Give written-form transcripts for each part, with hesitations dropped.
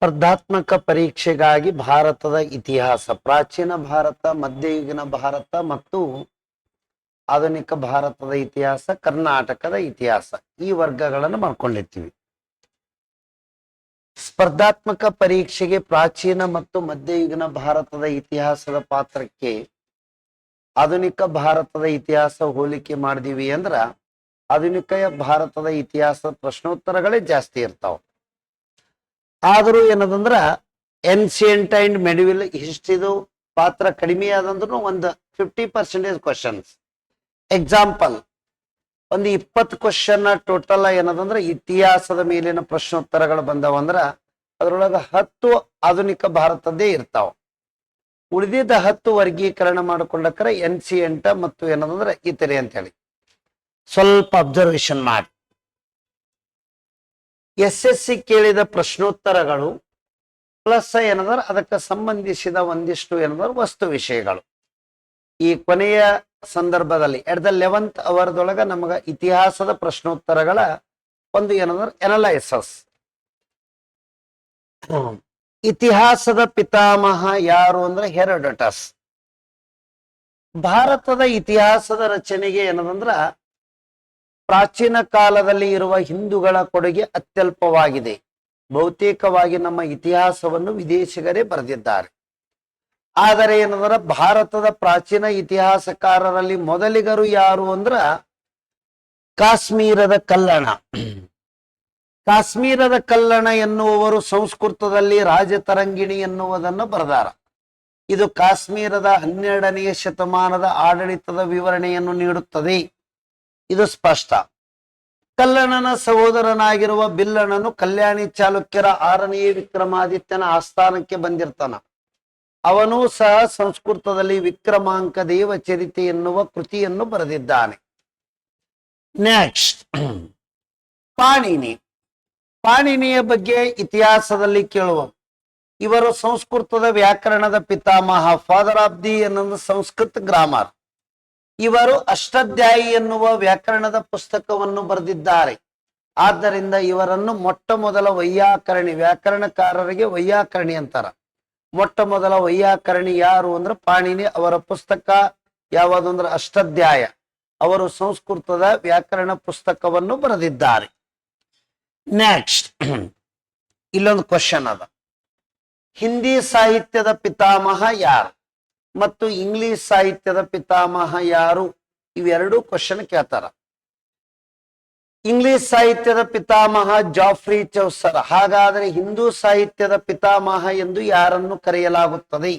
ಸ್ಪರ್ಧಾತ್ಮಕ ಪರೀಕ್ಷೆಗಾಗಿ ಭಾರತದ ಇತಿಹಾಸ, ಪ್ರಾಚೀನ ಭಾರತ, ಮಧ್ಯಯುಗೀನ ಭಾರತ ಮತ್ತು ಆಧುನಿಕ ಭಾರತದ ಇತಿಹಾಸ, ಕರ್ನಾಟಕದ ಇತಿಹಾಸ, ಈ ವರ್ಗಗಳನ್ನು ಮಾಡ್ಕೊಂಡಿರ್ತೀವಿ. ಸ್ಪರ್ಧಾತ್ಮಕ ಪರೀಕ್ಷೆಗೆ ಪ್ರಾಚೀನ ಮತ್ತು ಮಧ್ಯಯುಗೀನ ಭಾರತದ ಇತಿಹಾಸದ ಪಾತ್ರಕ್ಕೆ ಆಧುನಿಕ ಭಾರತದ ಇತಿಹಾಸ ಹೋಲಿಕೆ ಮಾಡಿದೀವಿ ಅಂದ್ರ ಆಧುನಿಕ ಭಾರತದ ಇತಿಹಾಸದ ಪ್ರಶ್ನೋತ್ತರಗಳೇ ಜಾಸ್ತಿ ಇರ್ತಾವ. ಆದರೂ ಏನದಂದ್ರ ಏನ್ಸಿಯಂಟ್ ಅಂಡ್ ಮೆಡಿವಲ್ ಹಿಸ್ಟ್ರಿದು ಪಾತ್ರ ಕಡಿಮೆ ಆದಂದ್ರೂ ಒಂದು 50% ಕ್ವಶನ್ಸ್. ಎಕ್ಸಾಂಪಲ್, ಒಂದು 20 ಕ್ವಶನ್ ಟೋಟಲ್ ಏನದಂದ್ರ ಇತಿಹಾಸದ ಮೇಲಿನ ಪ್ರಶ್ನೋತ್ತರಗಳು ಬಂದವಂದ್ರ ಅದ್ರೊಳಗ 10 ಆಧುನಿಕ ಭಾರತದ್ದೇ ಇರ್ತಾವ. ಉಳಿದಿದ್ದ 10 ವರ್ಗೀಕರಣ ಮಾಡಿಕೊಂಡಕ್ರ ಏನ್ಸಿಯಂಟ್ ಮತ್ತು ಏನದಂದ್ರ ಇತರೆ ಅಂತ ಹೇಳಿ ಸ್ವಲ್ಪ ಅಬ್ಸರ್ವೇಷನ್ ಮಾಡಿ. SSC ಕೇಳಿದ ಪ್ರಶ್ನೋತ್ತರಗಳು ಪ್ಲಸ್ ಏನಂದ್ರ ಅದಕ್ಕೆ ಸಂಬಂಧಿಸಿದ ಒಂದಿಷ್ಟು ಏನಂದ್ರ ವಸ್ತು ವಿಷಯಗಳು. ಈ ಕೊನೆಯ ಸಂದರ್ಭದಲ್ಲಿ ಎಟ್ ದ 11th ಅವರ್ದೊಳಗ ನಮಗ ಇತಿಹಾಸದ ಪ್ರಶ್ನೋತ್ತರಗಳ ಒಂದು ಏನಂದ್ರ ಅನಲೈಸಸ್. ಇತಿಹಾಸದ ಪಿತಾಮಹ ಯಾರು ಅಂದ್ರೆ ಹೆರೋಡೋಟಸ್. ಭಾರತದ ಇತಿಹಾಸದ ರಚನೆಗೆ ಏನದಂದ್ರ ಪ್ರಾಚೀನ ಕಾಲದಲ್ಲಿ ಇರುವ ಹಿಂದೂಗಳ ಕೊಡುಗೆ ಅತ್ಯಲ್ಪವಾಗಿದೆ. ಬಹುತೇಕವಾಗಿ ನಮ್ಮ ಇತಿಹಾಸವನ್ನು ವಿದೇಶಿಗರೇ ಬರೆದಿದ್ದಾರೆ. ಆದರೆ ಏನಂದ್ರ ಭಾರತದ ಪ್ರಾಚೀನ ಇತಿಹಾಸಕಾರರಲ್ಲಿ ಮೊದಲಿಗರು ಯಾರು ಅಂದ್ರ ಕಾಶ್ಮೀರದ ಕಲ್ಲಣ. ಕಾಶ್ಮೀರದ ಕಲ್ಲಣ ಎನ್ನುವವರು ಸಂಸ್ಕೃತದಲ್ಲಿ ರಾಜತರಂಗಿಣಿ ಎನ್ನುವುದನ್ನು ಬರೆದಾರ. ಇದು ಕಾಶ್ಮೀರದ 12ನೇ ಶತಮಾನದ ಆಡಳಿತದ ವಿವರಣೆಯನ್ನು ನೀಡುತ್ತದೆ. ಇದು ಸ್ಪಷ್ಟ. ಕಲ್ಲಣನ ಸಹೋದರನಾಗಿರುವ ಬಿಲ್ಲಣನು ಕಲ್ಯಾಣಿ ಚಾಲುಕ್ಯರ 6ನೇ ವಿಕ್ರಮಾದಿತ್ಯನ ಆಸ್ಥಾನಕ್ಕೆ ಬಂದಿರ್ತಾನ. ಅವನೂ ಸಹ ಸಂಸ್ಕೃತದಲ್ಲಿ ವಿಕ್ರಮಾಂಕ ದೇವಚರಿತೆ ಎನ್ನುವ ಕೃತಿಯನ್ನು ಬರೆದಿದ್ದಾನೆ. ನೆಕ್ಸ್ಟ್, ಪಾಣಿನಿ. ಪಾಣಿನಿಯ ಬಗ್ಗೆ ಇತಿಹಾಸದಲ್ಲಿ ಕೇಳುವ ಇವರು ಸಂಸ್ಕೃತದ ವ್ಯಾಕರಣದ ಪಿತಾಮಹ, ಫಾದರ್ ಆಫ್ ದಿ ಎನ್ನುವ ಸಂಸ್ಕೃತ ಗ್ರಾಮರ್. ಇವರು ಅಷ್ಟಾಧ್ಯಾಯಿ ಎನ್ನುವ ವ್ಯಾಕರಣದ ಪುಸ್ತಕವನ್ನು ಬರೆದಿದ್ದಾರೆ. ಆದ್ದರಿಂದ ಇವರನ್ನು ಮೊಟ್ಟ ಮೊದಲ ವೈಯಾಕರಣಿ, ವ್ಯಾಕರಣಕಾರರಿಗೆ ವೈಯಾಕರಣಿ ಅಂತಾರ. ಮೊಟ್ಟ ಮೊದಲ ವೈಯಾಕರಣಿ ಯಾರು ಅಂದ್ರೆ ಪಾಣಿನಿ. ಅವರ ಪುಸ್ತಕ ಯಾವುದು ಅಂದ್ರೆ ಅಷ್ಟಾಧ್ಯಾಯ. ಅವರು ಸಂಸ್ಕೃತದ ವ್ಯಾಕರಣ ಪುಸ್ತಕವನ್ನು ಬರೆದಿದ್ದಾರೆ. ನೆಕ್ಸ್ಟ್, ಇಲ್ಲೊಂದು ಕ್ವಶನ್ ಅದ. ಹಿಂದಿ ಸಾಹಿತ್ಯದ ಪಿತಾಮಹ ಯಾರು ಮತ್ತು ಇಂಗ್ಲಿಷ್ ಸಾಹಿತ್ಯದ ಪಿತಾಮಹ ಯಾರು? ಇವೆರಡೂ ಕ್ವಶನ್ ಕೇಳ್ತಾರ. ಇಂಗ್ಲಿಷ್ ಸಾಹಿತ್ಯದ ಪಿತಾಮಹ ಜಾಫ್ರಿ ಚೌಸರ್. ಹಾಗಾದರೆ ಹಿಂದೂ ಸಾಹಿತ್ಯದ ಪಿತಾಮಹ ಎಂದು ಯಾರನ್ನು ಕರೆಯಲಾಗುತ್ತದೆ?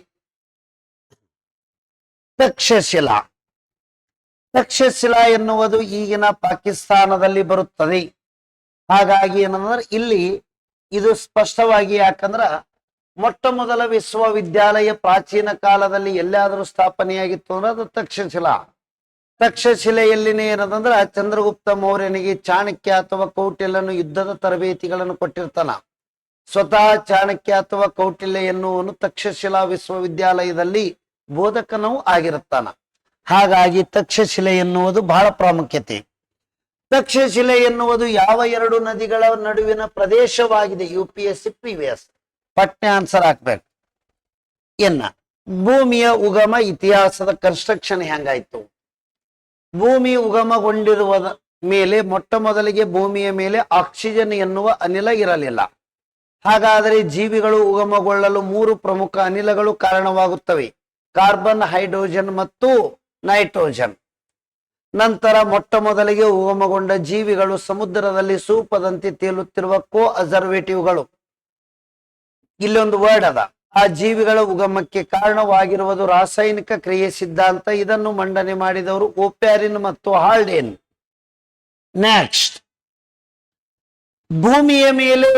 ತಕ್ಷಶಿಲಾ. ತಕ್ಷಶಿಲಾ ಎನ್ನುವುದು ಈಗಿನ ಪಾಕಿಸ್ತಾನದಲ್ಲಿ ಬರುತ್ತದೆ. ಹಾಗಾಗಿ ಏನಂದ್ರೆ ಇಲ್ಲಿ ಇದು ಸ್ಪಷ್ಟವಾಗಿ, ಯಾಕಂದ್ರ ಮೊಟ್ಟ ಮೊದಲ ವಿಶ್ವವಿದ್ಯಾಲಯ ಪ್ರಾಚೀನ ಕಾಲದಲ್ಲಿ ಎಲ್ಲಾದರೂ ಸ್ಥಾಪನೆಯಾಗಿತ್ತು ಅಂದ್ರೆ ಅದು ತಕ್ಷಶಿಲಾ. ತಕ್ಷಶಿಲೆಯಲ್ಲಿನೇ ಏನದಂದ್ರ ಚಂದ್ರಗುಪ್ತ ಮೌರ್ಯನಿಗೆ ಚಾಣಕ್ಯ ಅಥವಾ ಕೌಟಿಲ್ಯನು ಯುದ್ಧದ ತರಬೇತಿಗಳನ್ನು ಕೊಟ್ಟಿರ್ತಾನ. ಸ್ವತಃ ಚಾಣಕ್ಯ ಅಥವಾ ಕೌಟಿಲ್ಯ ಎನ್ನುವನು ತಕ್ಷಶಿಲಾ ವಿಶ್ವವಿದ್ಯಾಲಯದಲ್ಲಿ ಬೋಧಕನೂ ಆಗಿರುತ್ತಾನ. ಹಾಗಾಗಿ ತಕ್ಷಶಿಲೆ ಎನ್ನುವುದು ಬಹಳ ಪ್ರಾಮುಖ್ಯತೆ. ತಕ್ಷಶಿಲೆ ಎನ್ನುವುದು ಯಾವ 2 ನದಿಗಳ ನಡುವಿನ ಪ್ರದೇಶವಾಗಿದೆ? UPSC ಪ್ರಿವಿಯಸ್ ಪಟ್ನೆ ಆನ್ಸರ್ ಹಾಕ್ಬೇಕು. ಭೂಮಿಯ ಉಗಮ ಇತಿಹಾಸದ ಕನ್ಸ್ಟ್ರಕ್ಷನ್ ಹೆಂಗಾಯ್ತು? ಭೂಮಿ ಉಗಮಗೊಂಡಿರುವ ಮೇಲೆ ಮೊಟ್ಟ ಮೊದಲಿಗೆ ಭೂಮಿಯ ಮೇಲೆ ಆಕ್ಸಿಜನ್ ಎನ್ನುವ ಅನಿಲ ಇರಲಿಲ್ಲ. ಹಾಗಾದರೆ ಜೀವಿಗಳು ಉಗಮಗೊಳ್ಳಲು 3 ಪ್ರಮುಖ ಅನಿಲಗಳು ಕಾರಣವಾಗುತ್ತವೆ: ಕಾರ್ಬನ್, ಹೈಡ್ರೋಜನ್ ಮತ್ತು ನೈಟ್ರೋಜನ್. ನಂತರ ಮೊಟ್ಟ ಮೊದಲಿಗೆ ಉಗಮಗೊಂಡ ಜೀವಿಗಳು ಸಮುದ್ರದಲ್ಲಿ ಸೂಪದಂತೆ ತೇಲುತ್ತಿರುವ ಅಬ್ಸರ್ವೇಟಿವ್ಗಳು. ಇಲ್ಲೊಂದು ವರ್ಡ್ ಅದ. ಆ ಜೀವಿಗಳ ಉಗಮಕ್ಕೆ ಕಾರಣವಾಗಿರುವುದು ರಾಸಾಯನಿಕ ಕ್ರಿಯೆ ಸಿದ್ಧಾಂತ. ಇದನ್ನು ಮಂಡನೆ ಮಾಡಿದವರು ಓಪ್ಯಾರಿನ್ ಮತ್ತು ಹಾಲ್ಡೇನ್. ನೆಕ್ಸ್ಟ್, ಭೂಮಿಯ ಮೇಲೆ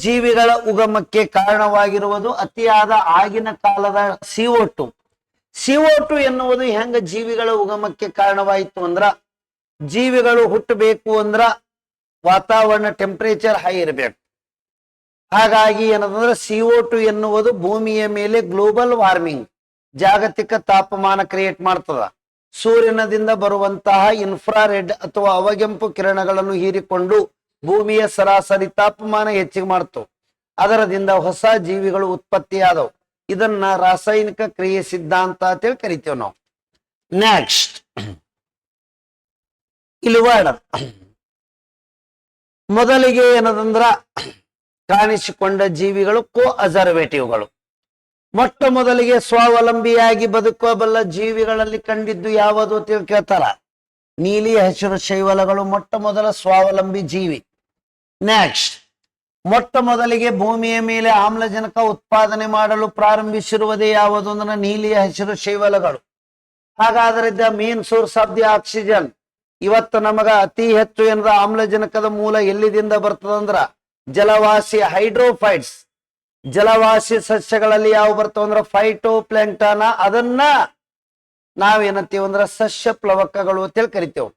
ಜೀವಿಗಳ ಉಗಮಕ್ಕೆ ಕಾರಣವಾಗಿರುವುದು ಅತಿಯಾದ ಆಗಿನ ಕಾಲದ CO2. CO2 ಎನ್ನುವುದು ಹೆಂಗ ಜೀವಿಗಳ ಉಗಮಕ್ಕೆ ಕಾರಣವಾಯಿತು ಅಂದ್ರ, ಜೀವಿಗಳು ಹುಟ್ಟಬೇಕು ಅಂದ್ರ ವಾತಾವರಣ ಟೆಂಪರೇಚರ್ ಹೈ ಇರಬೇಕು. ಹಾಗಾಗಿ ಏನಂದ್ರೆ CO2 ಎನ್ನುವುದು ಭೂಮಿಯ ಮೇಲೆ ಗ್ಲೋಬಲ್ ವಾರ್ಮಿಂಗ್, ಜಾಗತಿಕ ತಾಪಮಾನ ಕ್ರಿಯೇಟ್ ಮಾಡ್ತದ. ಸೂರ್ಯನದಿಂದ ಬರುವಂತಹ ಇನ್ಫ್ರಾರೆಡ್ ಅಥವಾ ಅವಗೆಂಪು ಕಿರಣಗಳನ್ನು ಹೀರಿಕೊಂಡು ಭೂಮಿಯ ಸರಾಸರಿ ತಾಪಮಾನ ಹೆಚ್ಚಿಗೆ ಮಾಡ್ತು. ಅದರದಿಂದ ಹೊಸ ಜೀವಿಗಳು ಉತ್ಪತ್ತಿಯಾದವು. ಇದನ್ನ ರಾಸಾಯನಿಕ ಕ್ರಿಯೆ ಸಿದ್ಧಾಂತ ಅಂತೇಳಿ ಕರಿತೇವೆ ನಾವು. ನೆಕ್ಸ್ಟ್ ಇಲ್ಲಿ ವರ್ಡ್ ಮೊದಲಿಗೆ ಏನದಂದ್ರ ಕಾಣಿಸಿಕೊಂಡ ಜೀವಿಗಳು ಕೋ ಅಸರ್ವೇಟಿವ್ಗಳು. ಮೊಟ್ಟ ಮೊದಲಿಗೆ ಸ್ವಾವಲಂಬಿಯಾಗಿ ಬದುಕಬಲ್ಲ ಜೀವಿಗಳಲ್ಲಿ ಕಂಡಿದ್ದು ಯಾವುದು ಅಂತ ಕೇಳ್ತಾರ. ನೀಲಿ ಹಸಿರು ಶೈವಲಗಳು ಮೊಟ್ಟ ಮೊದಲ ಸ್ವಾವಲಂಬಿ ಜೀವಿ. ನೆಕ್ಸ್ಟ್ ಮೊಟ್ಟ ಮೊದಲಿಗೆ ಭೂಮಿಯ ಮೇಲೆ ಆಮ್ಲಜನಕ ಉತ್ಪಾದನೆ ಮಾಡಲು ಪ್ರಾರಂಭಿಸಿರುವುದೇ ಯಾವುದು ಅಂದ್ರೆ ನೀಲಿ ಹಸಿರು ಶೈವಲಗಳು. ಹಾಗಾದ್ರೆ the main source of the oxygen, ಇವತ್ತು ನಮಗ ಅತಿ ಹೆಚ್ಚು ಏನದ ಆಮ್ಲಜನಕದ ಮೂಲ ಎಲ್ಲಿದಿಂದ ಬರ್ತದಂದ್ರ ಜಲವಾಸಿ ಹೈಡ್ರೋಫೈಟ್ಸ್, ಜಲವಾಸಿ ಸಸ್ಯಗಳಲ್ಲಿ ಯಾವ ಬರ್ತಾವ ಅಂದ್ರ ಫೈಟೋ ಪ್ಲಾಂಕ್ಟಾನ, ಅದನ್ನ ನಾವೇನಂತೀವಿ ಅಂದ್ರ ಸಸ್ಯ ಪ್ಲವಕಗಳು ಅಂತೇಳಿ ಕರಿತೇವೆ.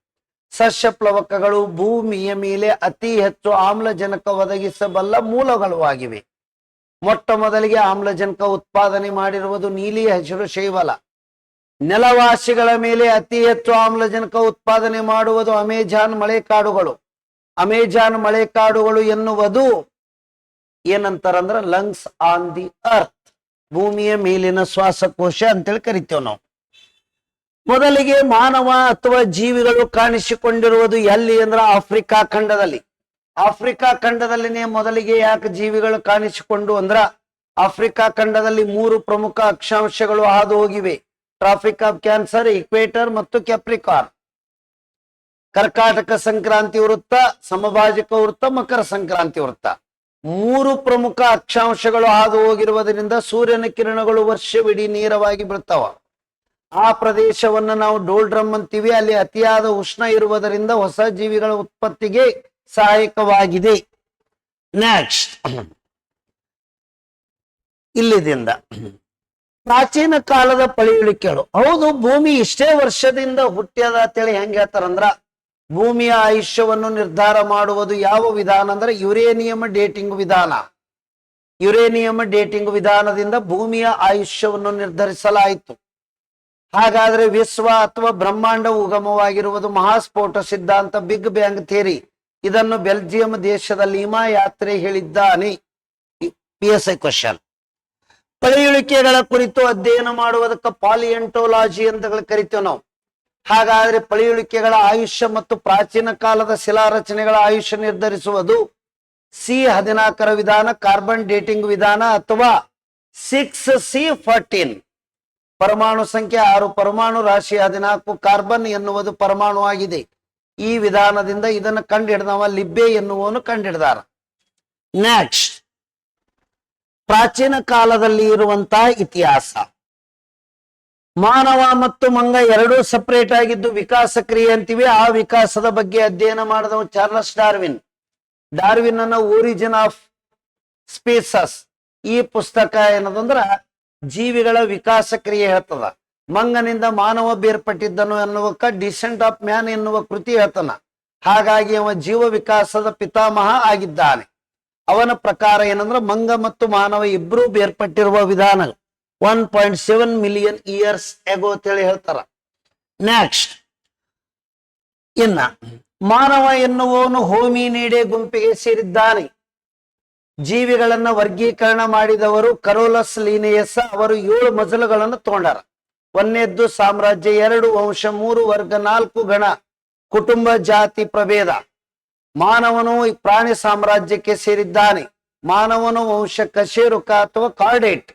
ಸಸ್ಯ ಪ್ಲವಕಗಳು ಭೂಮಿಯ ಮೇಲೆ ಅತಿ ಹೆಚ್ಚು ಆಮ್ಲಜನಕ ಒದಗಿಸಬಲ್ಲ ಮೂಲಗಳು ಆಗಿವೆ. ಮೊಟ್ಟ ಮೊದಲಿಗೆ ಆಮ್ಲಜನಕ ಉತ್ಪಾದನೆ ಮಾಡಿರುವುದು ನೀಲಿ ಹಸಿರು ಶೈವಲ. ನೆಲವಾಸಿಗಳ ಮೇಲೆ ಅತಿ ಹೆಚ್ಚು ಆಮ್ಲಜನಕ ಉತ್ಪಾದನೆ ಮಾಡುವುದು ಅಮೆಜಾನ್ ಮಳೆಕಾಡುಗಳು. ಅಮೆಜಾನ್ ಮಳೆಕಾಡುಗಳು ಎನ್ನುವುದು ಏನಂತಾರಂದ್ರ ಲಂಗ್ಸ್ ಆನ್ ದಿ ಅರ್ತ್, ಭೂಮಿಯ ಮೇಲಿನ ಶ್ವಾಸಕೋಶ ಅಂತೇಳಿ ಕರಿತೇವೆ ನಾವು. ಮೊದಲಿಗೆ ಮಾನವ ಅಥವಾ ಜೀವಿಗಳು ಕಾಣಿಸಿಕೊಂಡಿರುವುದು ಎಲ್ಲಿ ಅಂದ್ರ ಆಫ್ರಿಕಾ ಖಂಡದಲ್ಲಿ. ಆಫ್ರಿಕಾ ಖಂಡದಲ್ಲಿನೇ ಮೊದಲಿಗೆ ಯಾಕೆ ಜೀವಿಗಳು ಕಾಣಿಸಿಕೊಂಡು ಅಂದ್ರ ಆಫ್ರಿಕಾ ಖಂಡದಲ್ಲಿ 3 ಪ್ರಮುಖ ಅಕ್ಷಾಂಶಗಳು ಹಾದು ಹೋಗಿವೆ. ಟ್ರಾಫಿಕ್ ಆಫ್ ಕ್ಯಾನ್ಸರ್, ಇಕ್ವೇಟರ್ ಮತ್ತು ಕ್ಯಾಪ್ರಿಕಾರ್ನ್. ಕರ್ಕಾಟಕ ಸಂಕ್ರಾಂತಿ ವೃತ್ತ, ಸಮಭಾಜಕ ವೃತ್ತ, ಮಕರ ಸಂಕ್ರಾಂತಿ ವೃತ್ತ. 3 ಪ್ರಮುಖ ಅಕ್ಷಾಂಶಗಳು ಹಾದು ಹೋಗಿರುವುದರಿಂದ ಸೂರ್ಯನ ಕಿರಣಗಳು ವರ್ಷವಿಡೀ ನೇರವಾಗಿ ಬೀಳ್ತಾವ. ಆ ಪ್ರದೇಶವನ್ನು ನಾವು ಡೋಲ್ಡ್ರಮ್ ಅಂತೀವಿ. ಅಲ್ಲಿ ಅತಿಯಾದ ಉಷ್ಣ ಇರುವುದರಿಂದ ಹೊಸ ಜೀವಿಗಳ ಉತ್ಪತ್ತಿಗೆ ಸಹಾಯಕವಾಗಿದೆ. ನೆಕ್ಸ್ಟ್ ಇಲ್ಲಿದಿಂದ ಪ್ರಾಚೀನ ಕಾಲದ ಪಳೆಯುಳಿಕೆಗಳು. ಹೌದು, ಭೂಮಿ ಇಷ್ಟೇ ವರ್ಷದಿಂದ ಹುಟ್ಟ್ಯದ ಅಂತೇಳಿ ಹೆಂಗ್ ಹೇಳ್ತಾರಂದ್ರ ಭೂಮಿಯ ಆಯುಷ್ಯವನ್ನು ನಿರ್ಧಾರ ಮಾಡುವುದು ಯಾವ ವಿಧಾನ ಅಂದ್ರೆ ಯುರೇನಿಯಂ ಡೇಟಿಂಗ್ ವಿಧಾನ. ಯುರೇನಿಯಂ ಡೇಟಿಂಗ್ ವಿಧಾನದಿಂದ ಭೂಮಿಯ ಆಯುಷ್ಯವನ್ನು ನಿರ್ಧರಿಸಲಾಯಿತು. ಹಾಗಾದ್ರೆ ವಿಶ್ವ ಅಥವಾ ಬ್ರಹ್ಮಾಂಡ ಉಗಮವಾಗಿರುವುದು ಮಹಾಸ್ಫೋಟ ಸಿದ್ಧಾಂತ, ಬಿಗ್ ಬ್ಯಾಂಗ್ ಥಿಯರಿ. ಇದನ್ನು ಬೆಲ್ಜಿಯಂ ದೇಶದ ಲೀಮಾ ಯಾತ್ರೆ ಹೇಳಿದ್ದಾನೆ. PSI question. ಪಳೆಯುಳಿಕೆಗಳ ಕುರಿತು ಅಧ್ಯಯನ ಮಾಡುವುದಕ್ಕೆ ಪಾಲಿಯಂಟೋಲಾಜಿ ಅಂತ ಕರಿತೇವೆ ನಾವು. ಹಾಗಾದ್ರೆ ಪಳೆಯುಳಿಕೆಗಳ ಆಯುಷ್ಯ ಮತ್ತು ಪ್ರಾಚೀನ ಕಾಲದ ಶಿಲಾರಚನೆಗಳ ಆಯುಷ್ಯ ನಿರ್ಧರಿಸುವುದು C14 ವಿಧಾನ, ಕಾರ್ಬನ್ ಡೇಟಿಂಗ್ ವಿಧಾನ ಅಥವಾ 6C14. ಪರಮಾಣು ಸಂಖ್ಯೆ 6, ಪರಮಾಣು ರಾಶಿ 14, ಕಾರ್ಬನ್ ಎನ್ನುವುದು ಪರಮಾಣು ಆಗಿದೆ. ಈ ವಿಧಾನದಿಂದ ಇದನ್ನು ಕಂಡುಹಿಡಿದವ ಲಿಬ್ಬೆ ಎನ್ನುವನು ಕಂಡುಹಿಡಿದಾರ. ನೆಕ್ಸ್ಟ್ ಪ್ರಾಚೀನ ಕಾಲದಲ್ಲಿ ಇರುವಂತಹ ಇತಿಹಾಸ. ಮಾನವ ಮತ್ತು ಮಂಗ ಎರಡೂ ಸಪರೇಟ್ ಆಗಿದ್ದು ವಿಕಾಸ ಕ್ರಿಯೆ ಅಂತೀವಿ. ಆ ವಿಕಾಸದ ಬಗ್ಗೆ ಅಧ್ಯಯನ ಮಾಡಿದವ ಚಾರ್ಲಸ್ ಡಾರ್ವಿನ್. ಡಾರ್ವಿನ್ ಅನ್ನ ಒರಿಜಿನ್ ಆಫ್ ಸ್ಪೀಸಸ್ ಈ ಪುಸ್ತಕ ಏನದಂದ್ರ ಜೀವಿಗಳ ವಿಕಾಸ ಕ್ರಿಯೆ ಹೇಳ್ತದ. ಮಂಗನಿಂದ ಮಾನವ ಬೇರ್ಪಟ್ಟಿದ್ದನು ಎನ್ನುವಕ್ಕ ಡಿಸೆಂಟ್ ಆಫ್ ಮ್ಯಾನ್ ಎನ್ನುವ ಕೃತಿ ಹೇಳ್ತಾನ. ಹಾಗಾಗಿ ಅವ ಜೀವ ವಿಕಾಸದ ಪಿತಾಮಹ ಆಗಿದ್ದಾನೆ. ಅವನ ಪ್ರಕಾರ ಏನಂದ್ರ ಮಂಗ ಮತ್ತು ಮಾನವ ಇಬ್ರು ಬೇರ್ಪಟ್ಟಿರುವ ವಿಧಾನ 1.7 ಮಿಲಿಯನ್ ಇಯರ್ಸ್ ಎಗೋ ಅಂತೇಳಿ ಹೇಳ್ತಾರ. ನೆಕ್ಸ್ಟ್ ಇನ್ನ ಮಾನವ ಎನ್ನುವವನು ಹೋಮಿನಿಡೆ ಗುಂಪಿಗೆ ಸೇರಿದ್ದಾನೆ. ಜೀವಿಗಳನ್ನ ವರ್ಗೀಕರಣ ಮಾಡಿದವರು ಕರೋಲಸ್ ಲೀನಿಯಸ್. ಅವರು 7 ಮಜಲುಗಳನ್ನು ತಗೊಂಡಾರ. 1ನೇದ್ದು ಸಾಮ್ರಾಜ್ಯ, 2 ವಂಶ, 3 ವರ್ಗ, 4 ಗಣ, ಕುಟುಂಬ, ಜಾತಿ, ಪ್ರಭೇದ. ಮಾನವನು ಪ್ರಾಣಿ ಸಾಮ್ರಾಜ್ಯಕ್ಕೆ ಸೇರಿದ್ದಾನೆ. ಮಾನವನು ವಂಶ ಕಶೇರುಕ ಅಥವಾ ಕಾರ್ಡೇಟ್.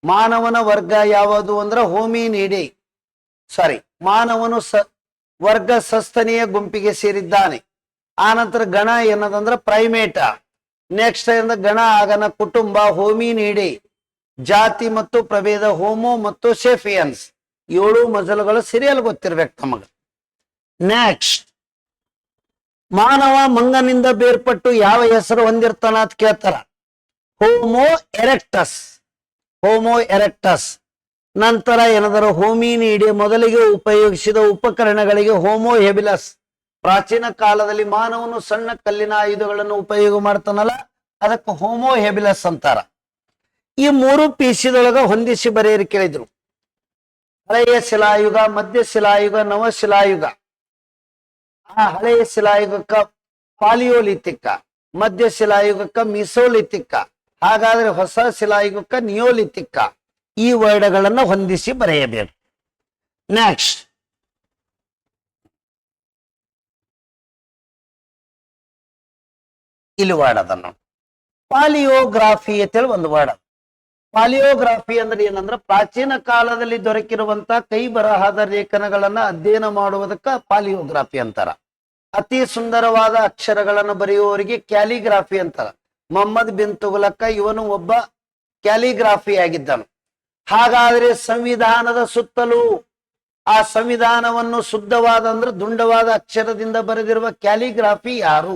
ಮಾನವನ ವರ್ಗ ಯಾವುದು ಅಂದ್ರೆ ಹೋಮಿನಿಡೆ. ಮಾನವನು ವರ್ಗ ಸಸ್ತನಿಯ ಗುಂಪಿಗೆ ಸೇರಿದ್ದಾನೆ. ಆನಂತರ ಗಣ ಏನದಂದ್ರ ಪ್ರೈಮೇಟ. ನೆಕ್ಸ್ಟ್ ಗಣ ಆಗನ ಕುಟುಂಬ ಹೋಮಿನಿಡೆ. ಜಾತಿ ಮತ್ತು ಪ್ರಭೇದ ಹೋಮೋ ಮತ್ತು ಸೆಫಿಯನ್ಸ್. 7 ಮಜಲುಗಳು ಸಿರಿಯಲ್ ಗೊತ್ತಿರ್ಬೇಕು ತಮಗ. ನೆಕ್ಸ್ಟ್ ಮಾನವ ಮಂಗನಿಂದ ಬೇರ್ಪಟ್ಟು ಯಾವ ಹೆಸರು ಹೊಂದಿರ್ತಾನ ಅಂತ ಕೇಳ್ತಾರ. Homo erectus. Homo erectus. ನಂತರ ಏನದರ ಹೋಮಿನಿಡೆ ಮೊದಲಿಗೆ ಉಪಯೋಗಿಸಿದ ಉಪಕರಣಗಳಿಗೆ ಹೋಮೋ ಹೆಬಿಲಸ್. ಪ್ರಾಚೀನ ಕಾಲದಲ್ಲಿ ಮಾನವನು ಸಣ್ಣ ಕಲ್ಲಿನ ಆಯುಧಗಳನ್ನು ಉಪಯೋಗ ಮಾಡ್ತಾನಲ್ಲ, ಅದಕ್ಕೆ ಹೋಮೋ ಹೆಬಿಲಸ್ ಅಂತಾರ. ಈ 3 ಪೀಸಿದೊಳಗ ಹೊಂದಿಸಿ ಬರೆಯಲು ಕೇಳಿದ್ರು. ಹಳೆಯ ಶಿಲಾಯುಗ, ಮಧ್ಯ ಶಿಲಾಯುಗ, ನವಶಿಲಾಯುಗ. ಆ ಹಳೆಯ ಶಿಲಾಯುಗಕ್ಕ ಪಾಲಿಯೋಲಿಥಿಕ, ಮಧ್ಯ ಶಿಲಾಯುಗಕ್ಕ ಮಿಸೋಲಿಥಿಕ, ಹಾಗಾದ್ರೆ ಹೊಸ ಶಿಲಾಯುಗಕ್ಕ ನಿಯೋಲಿತಿಕ ಈ ವರ್ಡ್ಗಳನ್ನ ಹೊಂದಿಸಿ ಬರೆಯಬೇಕು. ನೆಕ್ಸ್ಟ್ ಇಲ್ಲಿ ವರ್ಡ್ ಅದನ್ನು ಪಾಲಿಯೋಗ್ರಾಫಿ ಅಂತೇಳಿ ಒಂದು ವರ್ಡ್. ಪಾಲಿಯೋಗ್ರಾಫಿ ಅಂದ್ರೆ ಏನಂದ್ರೆ ಪ್ರಾಚೀನ ಕಾಲದಲ್ಲಿ ದೊರಕಿರುವಂತ ಕೈ ಬರಹದ ಲೇಖನಗಳನ್ನ ಅಧ್ಯಯನ ಮಾಡುವುದಕ್ಕ ಪಾಲಿಯೋಗ್ರಾಫಿ ಅಂತಾರ. ಅತಿ ಸುಂದರವಾದ ಅಕ್ಷರಗಳನ್ನು ಬರೆಯುವವರಿಗೆ ಕ್ಯಾಲಿಗ್ರಾಫಿ ಅಂತಾರ. ಮೊಹಮ್ಮದ್ ಬಿನ್ ತುಘಲಕ ಇವನು ಒಬ್ಬ ಕ್ಯಾಲಿಗ್ರಾಫಿ ಆಗಿದ್ದನು. ಹಾಗಾದ್ರೆ ಸಂವಿಧಾನದ ಸುತ್ತಲೂ ಆ ಸಂವಿಧಾನವನ್ನು ಶುದ್ಧವಾದ ಅಂದ್ರೆ ದುಂಡವಾದ ಅಕ್ಷರದಿಂದ ಬರೆದಿರುವ ಕ್ಯಾಲಿಗ್ರಾಫಿ ಯಾರು?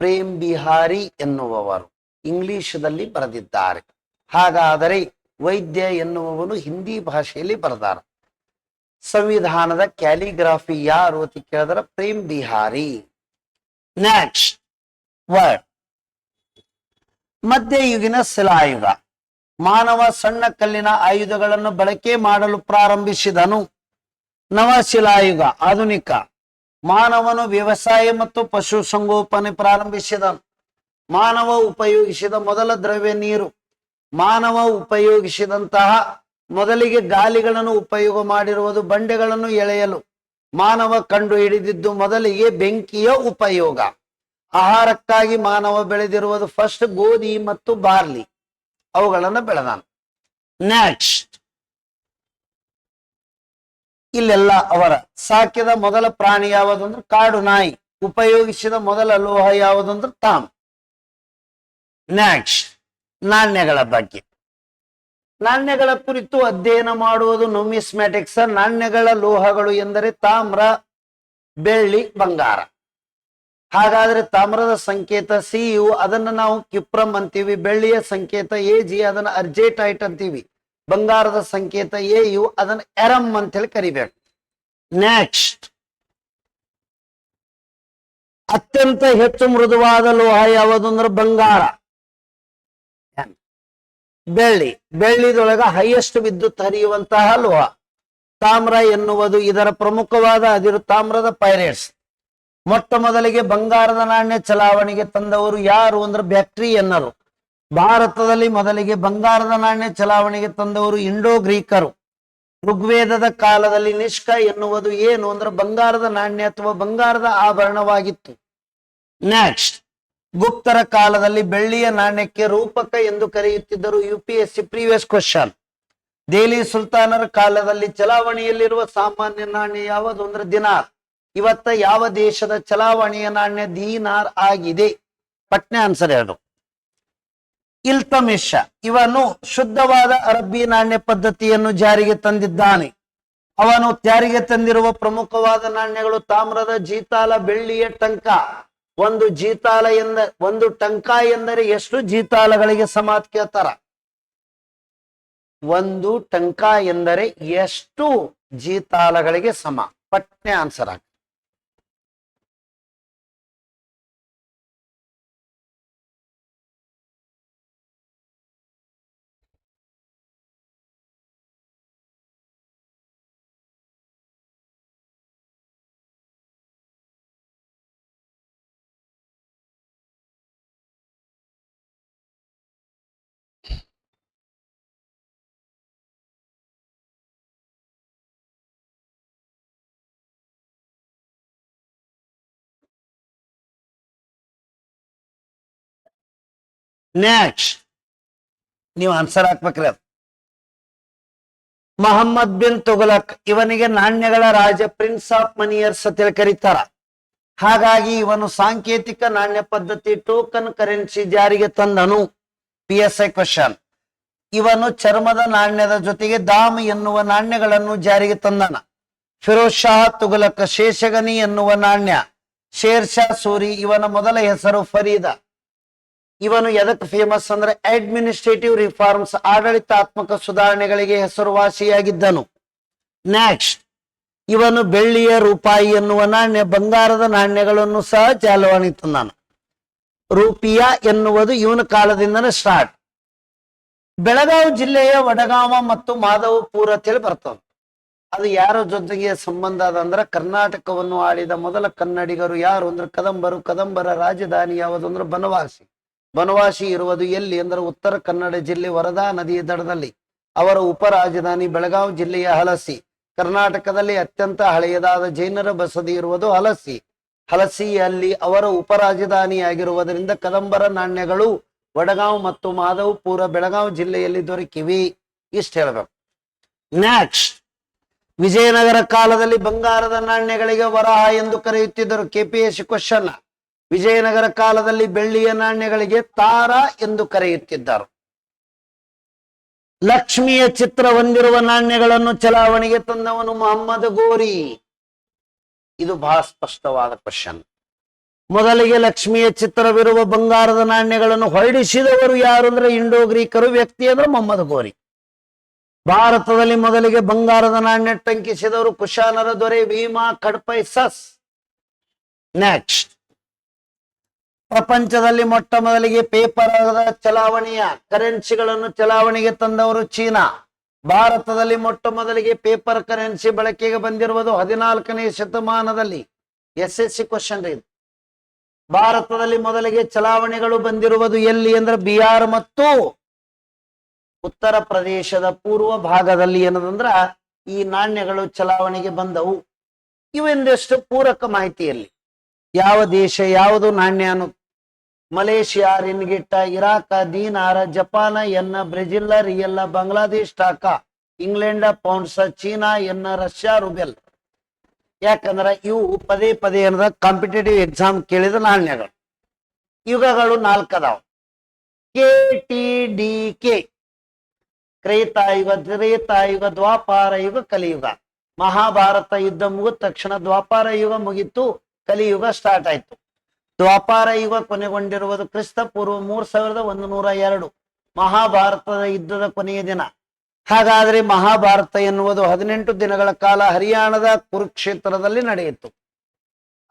ಪ್ರೇಮ್ ಬಿಹಾರಿ ಎನ್ನುವವರು ಇಂಗ್ಲಿಷದಲ್ಲಿ ಬರೆದಿದ್ದಾರೆ. ಹಾಗಾದರೆ ವೈದ್ಯ ಎನ್ನುವವನು ಹಿಂದಿ ಭಾಷೆಯಲ್ಲಿ ಬರೆದಾರ. ಸಂವಿಧಾನದ ಕ್ಯಾಲಿಗ್ರಾಫಿ ಯಾರು ಅಂತ ಕೇಳಿದ್ರೆ ಪ್ರೇಮ್ ಬಿಹಾರಿ. ನೆಕ್ಸ್ಟ್ ವರ್ಡ್ ಮಧ್ಯಯುಗಿನ ಶಿಲಾಯುಗ. ಮಾನವ ಸಣ್ಣ ಕಲ್ಲಿನ ಆಯುಧಗಳನ್ನು ಬಳಕೆ ಮಾಡಲು ಪ್ರಾರಂಭಿಸಿದನು. ನವಶಿಲಾಯುಗ ಆಧುನಿಕ. ಮಾನವನು ವ್ಯವಸಾಯ ಮತ್ತು ಪಶು ಸಂಗೋಪನೆ ಪ್ರಾರಂಭಿಸಿದನು. ಮಾನವ ಉಪಯೋಗಿಸಿದ ಮೊದಲ ದ್ರವ್ಯ ನೀರು. ಮಾನವ ಉಪಯೋಗಿಸಿದಂತಹ ಮೊದಲಿಗೆ ಗಾಲಿಗಳನ್ನು ಉಪಯೋಗ ಮಾಡಿರುವುದು ಬಂಡೆಗಳನ್ನು ಎಳೆಯಲು. ಮಾನವ ಕಂಡು ಹಿಡಿದಿದ್ದು ಮೊದಲಿಗೆ ಬೆಂಕಿಯ ಉಪಯೋಗ. ಆಹಾರಕ್ಕಾಗಿ ಮಾನವ ಬೆಳೆದಿರುವುದು ಫಸ್ಟ್ ಗೋಧಿ ಮತ್ತು ಬಾರ್ಲಿ, ಅವುಗಳನ್ನು ಬೆಳೆದಾನ. ನೆಕ್ಸ್ಟ್ ಇಲ್ಲೆಲ್ಲ ಅವರ ಸಾಕಿದ ಮೊದಲ ಪ್ರಾಣಿ ಯಾವುದು ಅಂದ್ರೆ ಕಾಡು ನಾಯಿ. ಉಪಯೋಗಿಸಿದ ಮೊದಲ ಲೋಹ ಯಾವುದು ಅಂದ್ರೆ ತಾಮ್. ನೆಕ್ಸ್ಟ್ ನಾಣ್ಯಗಳ ಬಗ್ಗೆ. ನಾಣ್ಯಗಳ ಕುರಿತು ಅಧ್ಯಯನ ಮಾಡುವುದು ನ್ಯೂಮಿಸ್ಮ್ಯಾಟಿಕ್ಸ್. ನಾಣ್ಯಗಳ ಲೋಹಗಳು ಎಂದರೆ ತಾಮ್ರ, ಬೆಳ್ಳಿ, ಬಂಗಾರ. ಹಾಗಾದ್ರೆ ತಾಮ್ರದ ಸಂಕೇತ ಸಿಯು, ಅದನ್ನ ನಾವು ಕಿಪ್ರಮ್ ಅಂತೀವಿ. ಬೆಳ್ಳಿಯ ಸಂಕೇತ ಎಜಿ, ಅದನ್ನ ಅರ್ಜೆಟೈಟ್ ಅಂತೀವಿ. ಬಂಗಾರದ ಸಂಕೇತ ಎಯು, ಅದನ್ನ ಎರಮ್ ಅಂತ ಹೇಳಿ ಕರಿಬೇಕು. ನೆಕ್ಸ್ಟ್ ಅತ್ಯಂತ ಹೆಚ್ಚು ಮೃದುವಾದ ಲೋಹ ಯಾವುದು ಅಂದ್ರೆ ಬಂಗಾರ. ಬೆಳ್ಳಿ, ಬೆಳ್ಳಿದೊಳಗ ಹೈಯೆಸ್ಟ್ ವಿದ್ಯುತ್ ಹರಿಯುವಂತಹ ಲೋಹ. ತಾಮ್ರ ಎನ್ನುವುದು ಇದರ ಪ್ರಮುಖವಾದ ಅದಿರು. ತಾಮ್ರದ ಪೈರೇಟ್ಸ್. ಮೊಟ್ಟ ಮೊದಲಿಗೆ ಬಂಗಾರದ ನಾಣ್ಯ ಚಲಾವಣೆಗೆ ತಂದವರು ಯಾರು ಅಂದ್ರೆ ಬ್ಯಾಕ್ಟ್ರಿಯನ್ನರು. ಭಾರತದಲ್ಲಿ ಮೊದಲಿಗೆ ಬಂಗಾರದ ನಾಣ್ಯ ಚಲಾವಣೆಗೆ ತಂದವರು ಇಂಡೋ ಗ್ರೀಕರು. ಋಗ್ವೇದದ ಕಾಲದಲ್ಲಿ ನಿಷ್ಕ ಎನ್ನುವುದು ಏನು ಅಂದ್ರೆ ಬಂಗಾರದ ನಾಣ್ಯ ಅಥವಾ ಬಂಗಾರದ ಆಭರಣವಾಗಿತ್ತು. ನೆಕ್ಸ್ಟ್ ಗುಪ್ತರ ಕಾಲದಲ್ಲಿ ಬೆಳ್ಳಿಯ ನಾಣ್ಯಕ್ಕೆ ರೂಪಕ ಎಂದು ಕರೆಯುತ್ತಿದ್ದರು. UPSC previous question. ದೆಹಲಿ ಸುಲ್ತಾನರ ಕಾಲದಲ್ಲಿ ಚಲಾವಣೆಯಲ್ಲಿರುವ ಸಾಮಾನ್ಯ ನಾಣ್ಯ ಯಾವುದು ಅಂದ್ರೆ ದಿನಾರ್. ಇವತ್ತ ಯಾವ ದೇಶದ ಚಲಾವಣೆಯ ನಾಣ್ಯ ದೀನಾರ್ ಆಗಿದೆ? ಪಟ್ನೆ ಆನ್ಸರ್ ಎರಡು. ಇಲ್ತಮಿಷ ಇವನು ಶುದ್ಧವಾದ ಅರಬ್ಬಿ ನಾಣ್ಯ ಪದ್ಧತಿಯನ್ನು ಜಾರಿಗೆ ತಂದಿದ್ದಾನೆ. ಅವನು ಜಾರಿಗೆ ತಂದಿರುವ ಪ್ರಮುಖವಾದ ನಾಣ್ಯಗಳು ತಾಮ್ರದ ಜೀತಾಲ, ಬೆಳ್ಳಿಯ ಟಂಕ. ಒಂದು ಟಂಕ ಎಂದರೆ ಎಷ್ಟು ಜೀತಾಲಗಳಿಗೆ ಸಮ ಅಂತ ಕೇಳ್ತಾರ. ಒಂದು ಟಂಕ ಎಂದರೆ ಎಷ್ಟು ಜೀತಾಲಗಳಿಗೆ ಸಮ? ಪಟ್ನೆ ಆನ್ಸರ್ ಆಗ. ನೆಕ್ಸ್ಟ್ ನೀವು ಆನ್ಸರ್ ಹಾಕ್ಬೇಕ್ರಿ. ಅದು ಮೊಹಮ್ಮದ್ ಬಿನ್ ತುಘಲಕ್ ಇವನಿಗೆ ನಾಣ್ಯಗಳ ರಾಜ, ಪ್ರಿನ್ಸ್ ಆಫ್ ಮನಿಯರ್ಸ್ ಅಂತ ಕರೀತಾರ. ಹಾಗಾಗಿ ಇವನು ಸಾಂಕೇತಿಕ ನಾಣ್ಯ ಪದ್ಧತಿ ಟೋಕನ್ ಕರೆನ್ಸಿ ಜಾರಿಗೆ ತಂದನು. PSI question. ಇವನು ಚರ್ಮದ ನಾಣ್ಯದ ಜೊತೆಗೆ ದಾಮ್ ಎನ್ನುವ ನಾಣ್ಯಗಳನ್ನು ಜಾರಿಗೆ ತಂದನ. ಫಿರೋಜ್ ಶಾ ತುಘಲಕ್ ಶೇಷಗನಿ ಎನ್ನುವ ನಾಣ್ಯ. ಶೇರ್ ಶಾ ಸೂರಿ ಇವನ ಮೊದಲ ಹೆಸರು ಫರೀದ. ಇವನು ಎದಕ್ಕೆ ಫೇಮಸ್ ಅಂದ್ರೆ ಅಡ್ಮಿನಿಸ್ಟ್ರೇಟಿವ್ ರಿಫಾರ್ಮ್ಸ್, ಆಡಳಿತಾತ್ಮಕ ಸುಧಾರಣೆಗಳಿಗೆ ಹೆಸರುವಾಸಿಯಾಗಿದ್ದನು. ನೆಕ್ಸ್ಟ್ ಇವನು ಬೆಳ್ಳಿಯ ರೂಪಾಯಿ ಎನ್ನುವ ನಾಣ್ಯ, ಬಂಗಾರದ ನಾಣ್ಯಗಳನ್ನು ಸಹ ಚಾಲವಾಣಿ ತಂದಾನ. ರೂಪಿಯಾ ಎನ್ನುವುದು ಇವನ ಕಾಲದಿಂದನೇ ಸ್ಟಾರ್ಟ್. ಬೆಳಗಾವಿ ಜಿಲ್ಲೆಯ ವಡಗಾಮ ಮತ್ತು ಮಾಧವಪುರ ಅಂತೇಳಿ ಬರ್ತದೆ. ಅದು ಯಾರ ಜೊತೆಗೆ ಸಂಬಂಧ ಅದ ಅಂದ್ರೆ ಕರ್ನಾಟಕವನ್ನು ಆಳಿದ ಮೊದಲ ಕನ್ನಡಿಗರು ಯಾರು ಅಂದ್ರೆ ಕದಂಬರು. ಕದಂಬರ ರಾಜಧಾನಿ ಯಾವುದು ಅಂದ್ರೆ ಬನವಾಸಿ. ಬನವಾಸಿ ಇರುವುದು ಎಲ್ಲಿ ಅಂದರೆ ಉತ್ತರ ಕನ್ನಡ ಜಿಲ್ಲೆ ವರದಾ ನದಿಯ ದಡದಲ್ಲಿ. ಅವರ ಉಪರಾಜಧಾನಿ ಬೆಳಗಾವಿ ಜಿಲ್ಲೆಯ ಹಲಸಿ. ಕರ್ನಾಟಕದಲ್ಲಿ ಅತ್ಯಂತ ಹಳೆಯದಾದ ಜೈನರ ಬಸದಿ ಇರುವುದು ಹಲಸಿ. ಹಲಸಿಯಲ್ಲಿ ಅವರ ಉಪರಾಜಧಾನಿಯಾಗಿರುವುದರಿಂದ ಕದಂಬರ ನಾಣ್ಯಗಳು ವಡಗಾಂವ್ ಮತ್ತು ಮಾಧವಪುರ ಬೆಳಗಾವಿ ಜಿಲ್ಲೆಯಲ್ಲಿ ದೊರಕಿವಿ. ಇಷ್ಟು ಹೇಳ್ಬೇಕು. ನೆಕ್ಸ್ಟ್, ವಿಜಯನಗರ ಕಾಲದಲ್ಲಿ ಬಂಗಾರದ ನಾಣ್ಯಗಳಿಗೆ ವರಾಹ ಎಂದು ಕರೆಯುತ್ತಿದ್ದರು. KPSC question. ವಿಜಯನಗರ ಕಾಲದಲ್ಲಿ ಬೆಳ್ಳಿಯ ನಾಣ್ಯಗಳಿಗೆ ತಾರ ಎಂದು ಕರೆಯುತ್ತಿದ್ದರು. ಲಕ್ಷ್ಮಿಯ ಚಿತ್ರ ಹೊಂದಿರುವ ನಾಣ್ಯಗಳನ್ನು ಚಲಾವಣೆಗೆ ತಂದವನು ಮೊಹಮ್ಮದ್ ಗೋರಿ. ಇದು ಬಹಳ ಸ್ಪಷ್ಟವಾದ ಕ್ವಶನ್. ಮೊದಲಿಗೆ ಲಕ್ಷ್ಮಿಯ ಚಿತ್ರವಿರುವ ಬಂಗಾರದ ನಾಣ್ಯಗಳನ್ನು ಹೊರಡಿಸಿದವರು ಯಾರು ಅಂದ್ರೆ ಇಂಡೋ ಗ್ರೀಕರು. ವ್ಯಕ್ತಿ ಅಂದ್ರೆ ಮೊಹಮ್ಮದ್ ಗೋರಿ. ಭಾರತದಲ್ಲಿ ಮೊದಲಿಗೆ ಬಂಗಾರದ ನಾಣ್ಯ ಟಂಕಿಸಿದವರು ಕುಶಾನರ ದೊರೆ ಭೀಮಾ ಕಡ್ಪೈಸಸ್. ನೆಕ್ಸ್ಟ್, ಪ್ರಪಂಚದಲ್ಲಿ ಮೊಟ್ಟ ಮೊದಲಿಗೆ ಪೇಪರ್ ಚಲಾವಣೆಯ ಕರೆನ್ಸಿಗಳನ್ನು ಚಲಾವಣೆಗೆ ತಂದವರು ಚೀನಾ. ಭಾರತದಲ್ಲಿ ಮೊಟ್ಟ ಮೊದಲಿಗೆ ಪೇಪರ್ ಕರೆನ್ಸಿ ಬಳಕೆಗೆ ಬಂದಿರುವುದು 14ನೇ ಶತಮಾನದಲ್ಲಿ. SSC ಕ್ವಶನ್ ಇದು. ಭಾರತದಲ್ಲಿ ಮೊದಲಿಗೆ ಚಲಾವಣೆಗಳು ಬಂದಿರುವುದು ಎಲ್ಲಿ ಅಂದ್ರೆ ಬಿಹಾರ್ ಮತ್ತು ಉತ್ತರ ಪ್ರದೇಶದ ಪೂರ್ವ ಭಾಗದಲ್ಲಿ. ಏನದಂದ್ರ ಈ ನಾಣ್ಯಗಳು ಚಲಾವಣೆಗೆ ಬಂದವು. ಇವೆಂದಷ್ಟು ಪೂರಕ ಮಾಹಿತಿಯಲ್ಲಿ ಯಾವ ದೇಶ ಯಾವುದು ನಾಣ್ಯ ಅನ್ನು. ಮಲೇಷಿಯಾ ರಿನ್ಗಿಟ್ಟ, ಇರಾಕ dinar, Japan yen, Brazil real, Bangladesh taka, England pounds, China yen, Russia ruble. ಯಾಕಂದ್ರೆ ಇವು ಪದೇ ಪದೇ ಏನದ ಕಾಂಪಿಟೇಟಿವ್ ಎಕ್ಸಾಮ್ ಕೇಳಿದ ನಾಣ್ಯಗಳು. ಯುಗಗಳು 4 ಅದಾವ. KTDK, ತ್ರೇತಾಯುಗ, ತ್ರೇತಾಯುಗ, ದ್ವಾಪಾರ ಯುಗ, ಕಲಿಯುಗ. ಮಹಾಭಾರತ ಯುದ್ಧ ಮುಗಿದ ತಕ್ಷಣ ದ್ವಾಪಾರ ಯುಗ ಮುಗಿತು, ಕಲಿಯುಗ ಸ್ಟಾರ್ಟ್ ಆಯ್ತು. ದ್ವಾಪಾರ ಯುಗ ಕೊನೆಗೊಂಡಿರುವುದು ಕ್ರಿಸ್ತ ಪೂರ್ವ 3102 ಮಹಾಭಾರತದ ಯುದ್ಧದ ಕೊನೆಯ ದಿನ. ಹಾಗಾದ್ರೆ ಮಹಾಭಾರತ ಎನ್ನುವುದು 18 ದಿನಗಳ ಕಾಲ ಹರಿಯಾಣದ ಕುರುಕ್ಷೇತ್ರದಲ್ಲಿ ನಡೆಯಿತು.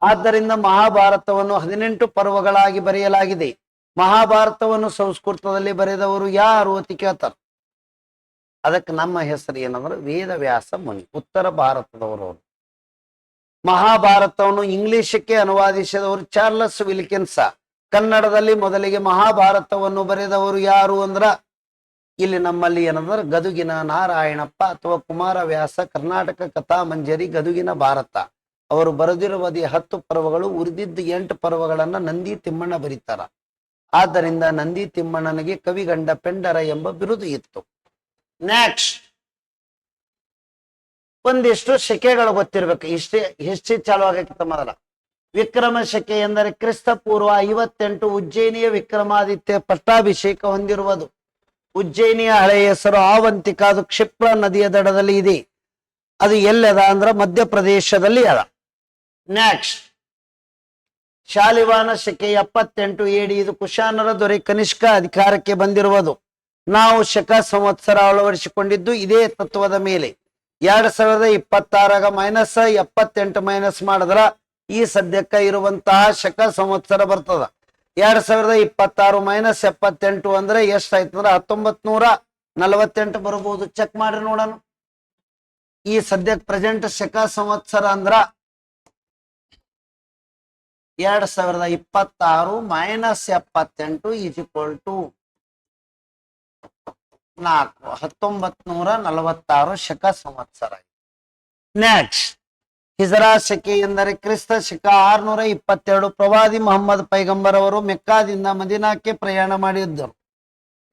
ಆದ್ದರಿಂದ ಮಹಾಭಾರತವನ್ನು 18 ಪರ್ವಗಳಾಗಿ ಬರೆಯಲಾಗಿದೆ. ಮಹಾಭಾರತವನ್ನು ಸಂಸ್ಕೃತದಲ್ಲಿ ಬರೆದವರು ಯಾರು ಅಂತ ಕೇಳ್ತಾರೆ. ಅದಕ್ಕೆ ನಮ್ಮ ಹೆಸರು ಏನಂದ್ರೆ ವೇದವ್ಯಾಸ ಮುನಿ, ಉತ್ತರ ಭಾರತದವರು. ಮಹಾಭಾರತವನ್ನು ಇಂಗ್ಲಿಷಕ್ಕೆ ಅನುವಾದಿಸಿದವರು ಚಾರ್ಲಸ್ ವಿಲ್ಕಿನ್ಸ. ಕನ್ನಡದಲ್ಲಿ ಮೊದಲಿಗೆ ಮಹಾಭಾರತವನ್ನು ಬರೆದವರು ಯಾರು ಅಂದ್ರ ಇಲ್ಲಿ ನಮ್ಮಲ್ಲಿ ಏನಂದ್ರೆ ಗದುಗಿನ ನಾರಾಯಣಪ್ಪ ಅಥವಾ ಕುಮಾರವ್ಯಾಸ. ಕರ್ನಾಟಕ ಕಥಾ ಮಂಜರಿ ಗದುಗಿನ ಭಾರತ. ಅವರು ಬರೆದಿರುವುದು 10 ಪರ್ವಗಳು. ಉಳಿದಿದ್ದ 8 ಪರ್ವಗಳನ್ನ ನಂದಿ ತಿಮ್ಮಣ್ಣ ಬರೀತಾರ. ಆದ್ದರಿಂದ ನಂದಿ ತಿಮ್ಮಣ್ಣನಿಗೆ ಕವಿಗಂಡ ಪೆಂಡರ ಎಂಬ ಬಿರುದು ಇತ್ತು. ನೆಕ್ಸ್ಟ್, ಒಂದಿಷ್ಟು ಶಕೆಗಳು ಗೊತ್ತಿರ್ಬೇಕು. ಹಿಸ್ಟ್ರಿ ಚಾಲು ಆಗಕ್ಕಿಂತ ಮೊದಲ ವಿಕ್ರಮ ಶಕೆ ಎಂದರೆ ಕ್ರಿಸ್ತ ಪೂರ್ವ 58. ಉಜ್ಜಯಿನಿಯ ವಿಕ್ರಮಾದಿತ್ಯ ಪಟ್ಟಾಭಿಷೇಕ ಹೊಂದಿರುವುದು. ಉಜ್ಜಯಿನಿಯ ಹಳೆಯ ಹೆಸರು ಆವಂತಿಕ. ಅದು ಕ್ಷಿಪ್ರ ನದಿಯ ದಡದಲ್ಲಿ ಇದೆ. ಅದು ಎಲ್ಲದ ಅಂದ್ರೆ ಮಧ್ಯಪ್ರದೇಶದಲ್ಲಿ ಅದ. ನೆಕ್ಸ್ಟ್, ಶಾಲಿವಾನ ಶಕೆ 78 AD. ಇದು ಕುಶಾನರ ದೊರೆ ಕನಿಷ್ಕ ಅಧಿಕಾರಕ್ಕೆ ಬಂದಿರುವುದು. ನಾವು ಶಕ ಸಂವತ್ಸರ ಅಳವಡಿಸಿಕೊಂಡಿದ್ದು ಇದೇ ತತ್ವದ ಮೇಲೆ. 2026 -78 ಮೈನಸ್ ಮಾಡಿದ್ರ ಈ ಸದ್ಯಕ್ಕ ಇರುವಂತಹ ಶಕ ಸಂವತ್ಸರ ಬರ್ತದ. 2026 -78 ಅಂದ್ರೆ ಎಷ್ಟಾಯ್ತಂದ್ರ 1948 ಬರ್ಬೋದು. ಚೆಕ್ ಮಾಡ್ರಿ ನೋಡೋಣ. ಈ ಸದ್ಯಕ್ಕೆ ಪ್ರೆಸೆಂಟ್ ಶಕ ಸಂವತ್ಸರ ಅಂದ್ರ 2026 -78 = 4. 1946 ಶಕ ಸಂವತ್ಸರ. ನೆಕ್ಸ್ಟ್, ಹಿಜರಾ ಶಕೆ ಎಂದರೆ ಕ್ರಿಸ್ತ ಶಕ 622. ಪ್ರವಾದಿ ಮೊಹಮ್ಮದ್ ಪೈಗಂಬರ್ ಅವರು ಮೆಕ್ಕಾದಿಂದ ಮದೀನಾಕ್ಕೆ ಪ್ರಯಾಣ ಮಾಡಿದ್ದರು.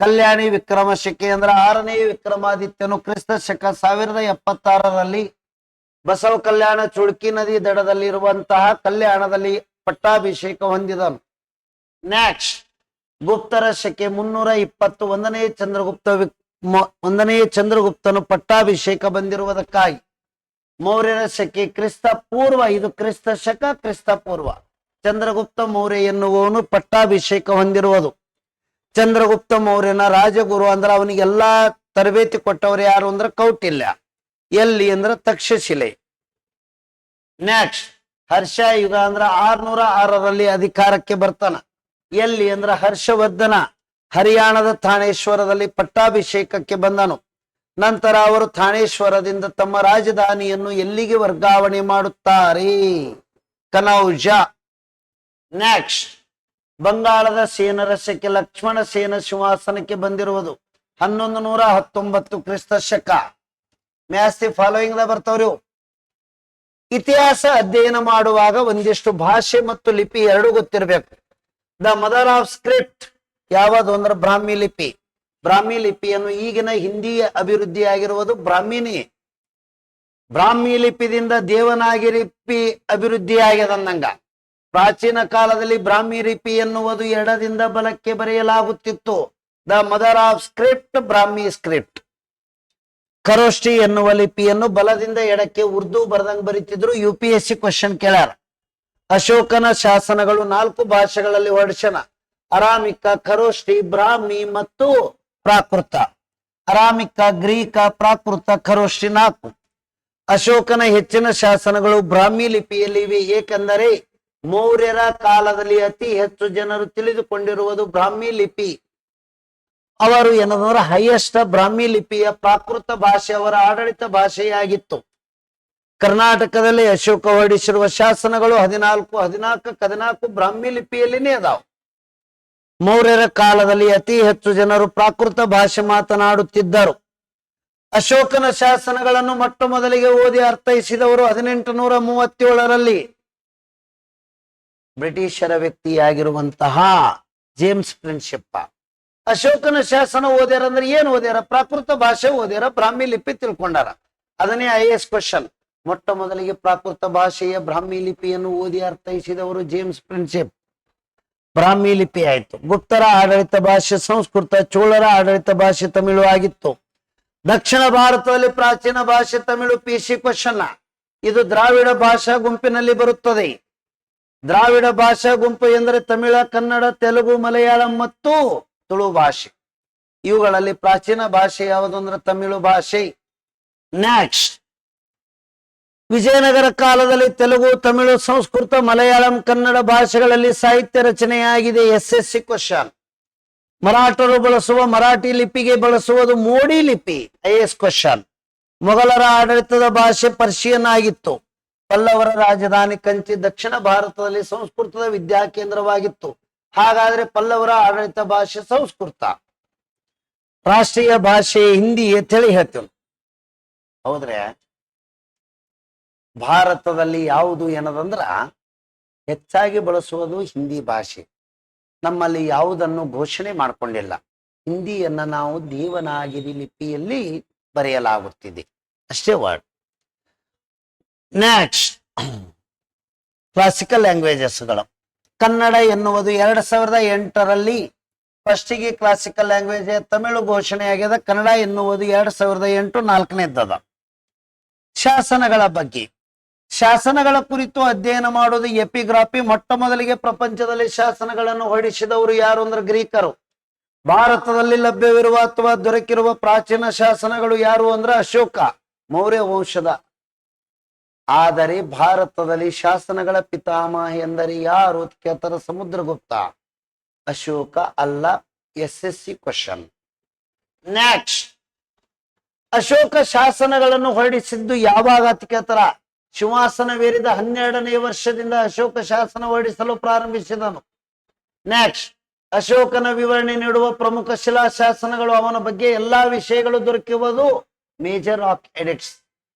ಕಲ್ಯಾಣಿ ವಿಕ್ರಮ ಶಕೆ ಅಂದ್ರೆ 6ನೇ ವಿಕ್ರಮಾದಿತ್ಯನು ಕ್ರಿಸ್ತ ಶಕ 1076ರಲ್ಲಿ ಬಸವ ಕಲ್ಯಾಣ ಚುಳ್ಕಿ ನದಿ ದಡದಲ್ಲಿ ಇರುವಂತಹ ಕಲ್ಯಾಣದಲ್ಲಿ ಪಟ್ಟಾಭಿಷೇಕ ಹೊಂದಿದನು. ನೆಕ್ಸ್ಟ್, ಗುಪ್ತರ ಶಕೆ 320. 1ನೇ ಚಂದ್ರಗುಪ್ತನು ಪಟ್ಟಾಭಿಷೇಕ ಬಂದಿರುವುದಕ್ಕಾಗಿ. ಮೌರ್ಯರ ಶಕೆ ಕ್ರಿಸ್ತ ಪೂರ್ವ. ಇದು ಕ್ರಿಸ್ತ ಶಕ ಕ್ರಿಸ್ತ ಪೂರ್ವ. ಚಂದ್ರಗುಪ್ತ ಮೌರ್ಯ ಎನ್ನುವವನು ಪಟ್ಟಾಭಿಷೇಕ ಹೊಂದಿರುವುದು. ಚಂದ್ರಗುಪ್ತ ಮೌರ್ಯನ ರಾಜಗುರು ಅಂದ್ರೆ ಅವನಿಗೆಲ್ಲಾ ತರಬೇತಿ ಕೊಟ್ಟವರು ಯಾರು ಅಂದ್ರೆ ಕೌಟಿಲ್ಯ. ಎಲ್ಲಿ ಅಂದ್ರೆ ತಕ್ಷಶಿಲೆ. ನೆಕ್ಸ್ಟ್, ಹರ್ಷ ಯುಗ ಅಂದ್ರೆ 606ರಲ್ಲಿ ಅಧಿಕಾರಕ್ಕೆ ಬರ್ತಾನ. ಎಲ್ಲಿ ಅಂದ್ರೆ ಹರ್ಷವರ್ಧನ ಹರಿಯಾಣದ ಥಾನೇಶ್ವರದಲ್ಲಿ ಪಟ್ಟಾಭಿಷೇಕಕ್ಕೆ ಬಂದನು. ನಂತರ ಅವರು ಥಾನೇಶ್ವರದಿಂದ ತಮ್ಮ ರಾಜಧಾನಿಯನ್ನು ಎಲ್ಲಿಗೆ ವರ್ಗಾವಣೆ ಮಾಡುತ್ತಾರೆ? ಕನೌಜ. ನೆಕ್ಸ್ಟ್, ಬಂಗಾಳದ ಸೇನರಸಕ್ಕೆ ಲಕ್ಷ್ಮಣ ಸೇನ ಸಿಂಹಾಸನಕ್ಕೆ ಬಂದಿರುವುದು 1119 ಕ್ರಿಸ್ತ ಶಕ. ಮ್ಯಾಸ್ ದಿ ಫಾಲೋಯಿಂಗ್ ಬರ್ತಾವ್ರಿ. ಇತಿಹಾಸ ಅಧ್ಯಯನ ಮಾಡುವಾಗ ಒಂದಿಷ್ಟು ಭಾಷೆ ಮತ್ತು ಲಿಪಿ ಎರಡು ಗೊತ್ತಿರಬೇಕು. ದ ಮದರ್ ಆಫ್ ಸ್ಕ್ರಿಪ್ಟ್ ಯಾವುದು ಅಂದ್ರೆ ಬ್ರಾಹ್ಮಿ ಲಿಪಿ. ಬ್ರಾಹ್ಮಿ ಲಿಪಿಯನ್ನು ಈಗಿನ ಹಿಂದಿ ಅಭಿವೃದ್ಧಿ ಆಗಿರುವುದು ಬ್ರಾಹ್ಮಿ ಲಿಪಿದಿಂದ ದೇವನಾಗರಿ ಲಿಪಿ ಅಭಿವೃದ್ಧಿ ಆಗ್ಯದಂದಂಗ. ಪ್ರಾಚೀನ ಕಾಲದಲ್ಲಿ ಬ್ರಾಹ್ಮಿ ಲಿಪಿ ಎನ್ನುವುದು ಎಡದಿಂದ ಬಲಕ್ಕೆ ಬರೆಯಲಾಗುತ್ತಿತ್ತು. The mother of script Brahmi script. Kharosthi ಎನ್ನುವ ಲಿಪಿಯನ್ನು ಬಲದಿಂದ ಎಡಕ್ಕೆ ಉರ್ದು ಬರೆದಂಗ್ ಬರೀತಿದ್ರು. UPSC ಕ್ವಶನ್ ಕೇಳ್ಯಾರ. ಅಶೋಕನ ಶಾಸನಗಳು 4 ಭಾಷೆಗಳಲ್ಲಿ ಹೊರಡಿಸನ. ಅರಾಮಿಕ, ಖರೋಷ್ಠಿ, ಬ್ರಾಹ್ಮಿ ಮತ್ತು ಪ್ರಾಕೃತ. ಅರಾಮಿಕ, ಗ್ರೀಕ, ಪ್ರಾಕೃತ, ಖರೋಷ್ಠಿ 4. ಅಶೋಕನ ಹೆಚ್ಚಿನ ಶಾಸನಗಳು ಬ್ರಾಹ್ಮಿ ಲಿಪಿಯಲ್ಲಿ ಇವೆ. ಏಕೆಂದರೆ ಮೌರ್ಯರ ಕಾಲದಲ್ಲಿ ಅತಿ ಹೆಚ್ಚು ಜನರು ತಿಳಿದುಕೊಂಡಿರುವುದು ಬ್ರಾಹ್ಮಿ ಲಿಪಿ. ಅವರು ಏನಂದ್ರೆ ಹೈಯೆಸ್ಟ್ ಬ್ರಾಹ್ಮಿ ಲಿಪಿಯ ಪ್ರಾಕೃತ ಭಾಷೆ ಅವರ ಆಡಳಿತ ಭಾಷೆಯಾಗಿತ್ತು. ಕರ್ನಾಟಕದಲ್ಲಿ ಅಶೋಕ ಹೊರಡಿಸಿರುವ ಶಾಸನಗಳು 14 ಬ್ರಾಹ್ಮಿ ಲಿಪಿಯಲ್ಲಿನೇ ಅದಾವ. ಮೌರ್ಯರ ಕಾಲದಲ್ಲಿ ಅತಿ ಹೆಚ್ಚು ಜನರು ಪ್ರಾಕೃತ ಭಾಷೆ ಮಾತನಾಡುತ್ತಿದ್ದರು. ಅಶೋಕನ ಶಾಸನಗಳನ್ನು ಮೊಟ್ಟ ಮೊದಲಿಗೆ ಓದಿ ಅರ್ಥೈಸಿದವರು 1837ರಲ್ಲಿ ಬ್ರಿಟಿಷರ ವ್ಯಕ್ತಿಯಾಗಿರುವಂತಹ ಜೇಮ್ಸ್ ಪ್ರಿನ್ಸಿಪ್ಪ. ಅಶೋಕನ ಶಾಸನ ಓದ್ಯಾರ ಅಂದ್ರೆ ಏನ್ ಓದ್ಯಾರ? ಪ್ರಾಕೃತ ಭಾಷೆ ಓದ್ಯಾರ, ಬ್ರಾಹ್ಮಿ ಲಿಪಿ ತಿಳ್ಕೊಂಡಾರ. ಅದನ್ನೇ IAS ಕ್ವಶನ್. ಮೊಟ್ಟ ಮೊದಲಿಗೆ ಪ್ರಾಕೃತ ಭಾಷೆಯ ಬ್ರಾಹ್ಮಿ ಲಿಪಿಯನ್ನು ಓದಿ ಅರ್ಥೈಸಿದವರು ಜೇಮ್ಸ್ ಪ್ರಿನ್ಸಿಪ್. ಬ್ರಾಹ್ಮಿ ಲಿಪಿ ಆಯ್ತು. ಗುಪ್ತರ ಆಡಳಿತ ಭಾಷೆ ಸಂಸ್ಕೃತ, ಚೋಳರ ಆಡಳಿತ ಭಾಷೆ ತಮಿಳು ಆಗಿತ್ತು. ದಕ್ಷಿಣ ಭಾರತದಲ್ಲಿ ಪ್ರಾಚೀನ ಭಾಷೆ ತಮಿಳು. PC question. ಇದು ದ್ರಾವಿಡ ಭಾಷಾ ಗುಂಪಿನಲ್ಲಿ ಬರುತ್ತದೆ. ದ್ರಾವಿಡ ಭಾಷಾ ಗುಂಪು ಎಂದರೆ ತಮಿಳ, ಕನ್ನಡ, ತೆಲುಗು, ಮಲಯಾಳಂ ಮತ್ತು ತುಳು ಭಾಷೆ. ಇವುಗಳಲ್ಲಿ ಪ್ರಾಚೀನ ಭಾಷೆ ಯಾವುದು ಅಂದ್ರೆ ತಮಿಳು ಭಾಷೆ. ನೆಕ್ಸ್ಟ್, ವಿಜಯನಗರ ಕಾಲದಲ್ಲಿ ತೆಲುಗು, ತಮಿಳು, ಸಂಸ್ಕೃತ, ಮಲಯಾಳಂ, ಕನ್ನಡ ಭಾಷೆಗಳಲ್ಲಿ ಸಾಹಿತ್ಯ ರಚನೆಯಾಗಿದೆ. SSC question. ಮರಾಠರು ಬಳಸುವ ಮರಾಠಿ ಲಿಪಿಗೆ ಬಳಸುವುದು ಮೋಡಿ ಲಿಪಿ. IAS question. ಮೊಘಲರ ಆಡಳಿತದ ಭಾಷೆ ಪರ್ಷಿಯನ್ ಆಗಿತ್ತು. ಪಲ್ಲವರ ರಾಜಧಾನಿ ಕಂಚಿ ದಕ್ಷಿಣ ಭಾರತದಲ್ಲಿ ಸಂಸ್ಕೃತದ ವಿದ್ಯಾ ಕೇಂದ್ರವಾಗಿತ್ತು. ಹಾಗಾದ್ರೆ ಪಲ್ಲವರ ಆಡಳಿತ ಭಾಷೆ ಸಂಸ್ಕೃತ. ರಾಷ್ಟ್ರೀಯ ಭಾಷೆ ಹಿಂದಿ ಅಂತೇಳಿ ಹೇಳ್ತೀವಿ. ಹೌದ್ರೆ ಭಾರತದಲ್ಲಿ ಯಾವುದು ಏನದಂದ್ರ ಹೆಚ್ಚಾಗಿ ಬಳಸುವುದು ಹಿಂದಿ ಭಾಷೆ. ನಮ್ಮಲ್ಲಿ ಯಾವುದನ್ನು ಘೋಷಣೆ ಮಾಡಿಕೊಂಡಿಲ್ಲ. ಹಿಂದಿಯನ್ನ ನಾವು ದೇವನಾಗರಿ ಲಿಪಿಯಲ್ಲಿ ಬರೆಯಲಾಗುತ್ತಿದೆ ಅಷ್ಟೇ ವರ್ಡ್. ನೆಕ್ಸ್ಟ್, ಕ್ಲಾಸಿಕಲ್ ಲ್ಯಾಂಗ್ವೇಜಸ್ಗಳು. ಕನ್ನಡ ಎನ್ನುವುದು 2008ರಲ್ಲಿ ಫಸ್ಟಿಗೆ ಕ್ಲಾಸಿಕಲ್ ಲ್ಯಾಂಗ್ವೇಜ್ ತಮಿಳು ಘೋಷಣೆ ಆಗ್ಯದ. ಕನ್ನಡ ಎನ್ನುವುದು 2008 4ನೇದ್ದದ. ಶಾಸನಗಳ ಬಗ್ಗೆ. ಶಾಸನಗಳ ಕುರಿತು ಅಧ್ಯಯನ ಮಾಡುವುದು ಎಪಿಗ್ರಾಫಿ. ಮೊಟ್ಟ ಮೊದಲಿಗೆ ಪ್ರಪಂಚದಲ್ಲಿ ಶಾಸನಗಳನ್ನು ಹೊರಡಿಸಿದವರು ಯಾರು ಅಂದ್ರೆ ಗ್ರೀಕರು. ಭಾರತದಲ್ಲಿ ಲಭ್ಯವಿರುವ ಅಥವಾ ದೊರಕಿರುವ ಪ್ರಾಚೀನ ಶಾಸನಗಳು ಯಾರು ಅಂದ್ರೆ ಅಶೋಕ, ಮೌರ್ಯ ವಂಶದ. ಆದರೆ ಭಾರತದಲ್ಲಿ ಶಾಸನಗಳ ಪಿತಾಮಹ ಎಂದರೆ ಯಾರು ಕೇಳ್ತಾರ? ಸಮುದ್ರಗುಪ್ತ. ಅಶೋಕ ಅಲ್ಲ. SSC question. ನೆಕ್ಸ್ಟ್, ಅಶೋಕ ಶಾಸನಗಳನ್ನು ಹೊರಡಿಸಿದ್ದು ಯಾವಾಗ ಅಂತ ಕೇಳ್ತಾರ? ಸಿಂಹಾಸನವೇರಿದ 12ನೇ ವರ್ಷದಿಂದ ಅಶೋಕ ಶಾಸನ ಹೊರಡಿಸಲು ಪ್ರಾರಂಭಿಸಿದನು. ನೆಕ್ಸ್ಟ್, ಅಶೋಕನ ವಿವರಣೆ ನೀಡುವ ಪ್ರಮುಖ ಶಿಲಾ ಶಾಸನಗಳು. ಅವನ ಬಗ್ಗೆ ಎಲ್ಲಾ ವಿಷಯಗಳು ದೊರಕುವುದು ಮೇಜರ್ ಆಫ್ ಎಡಿಕ್ಟ್ಸ್.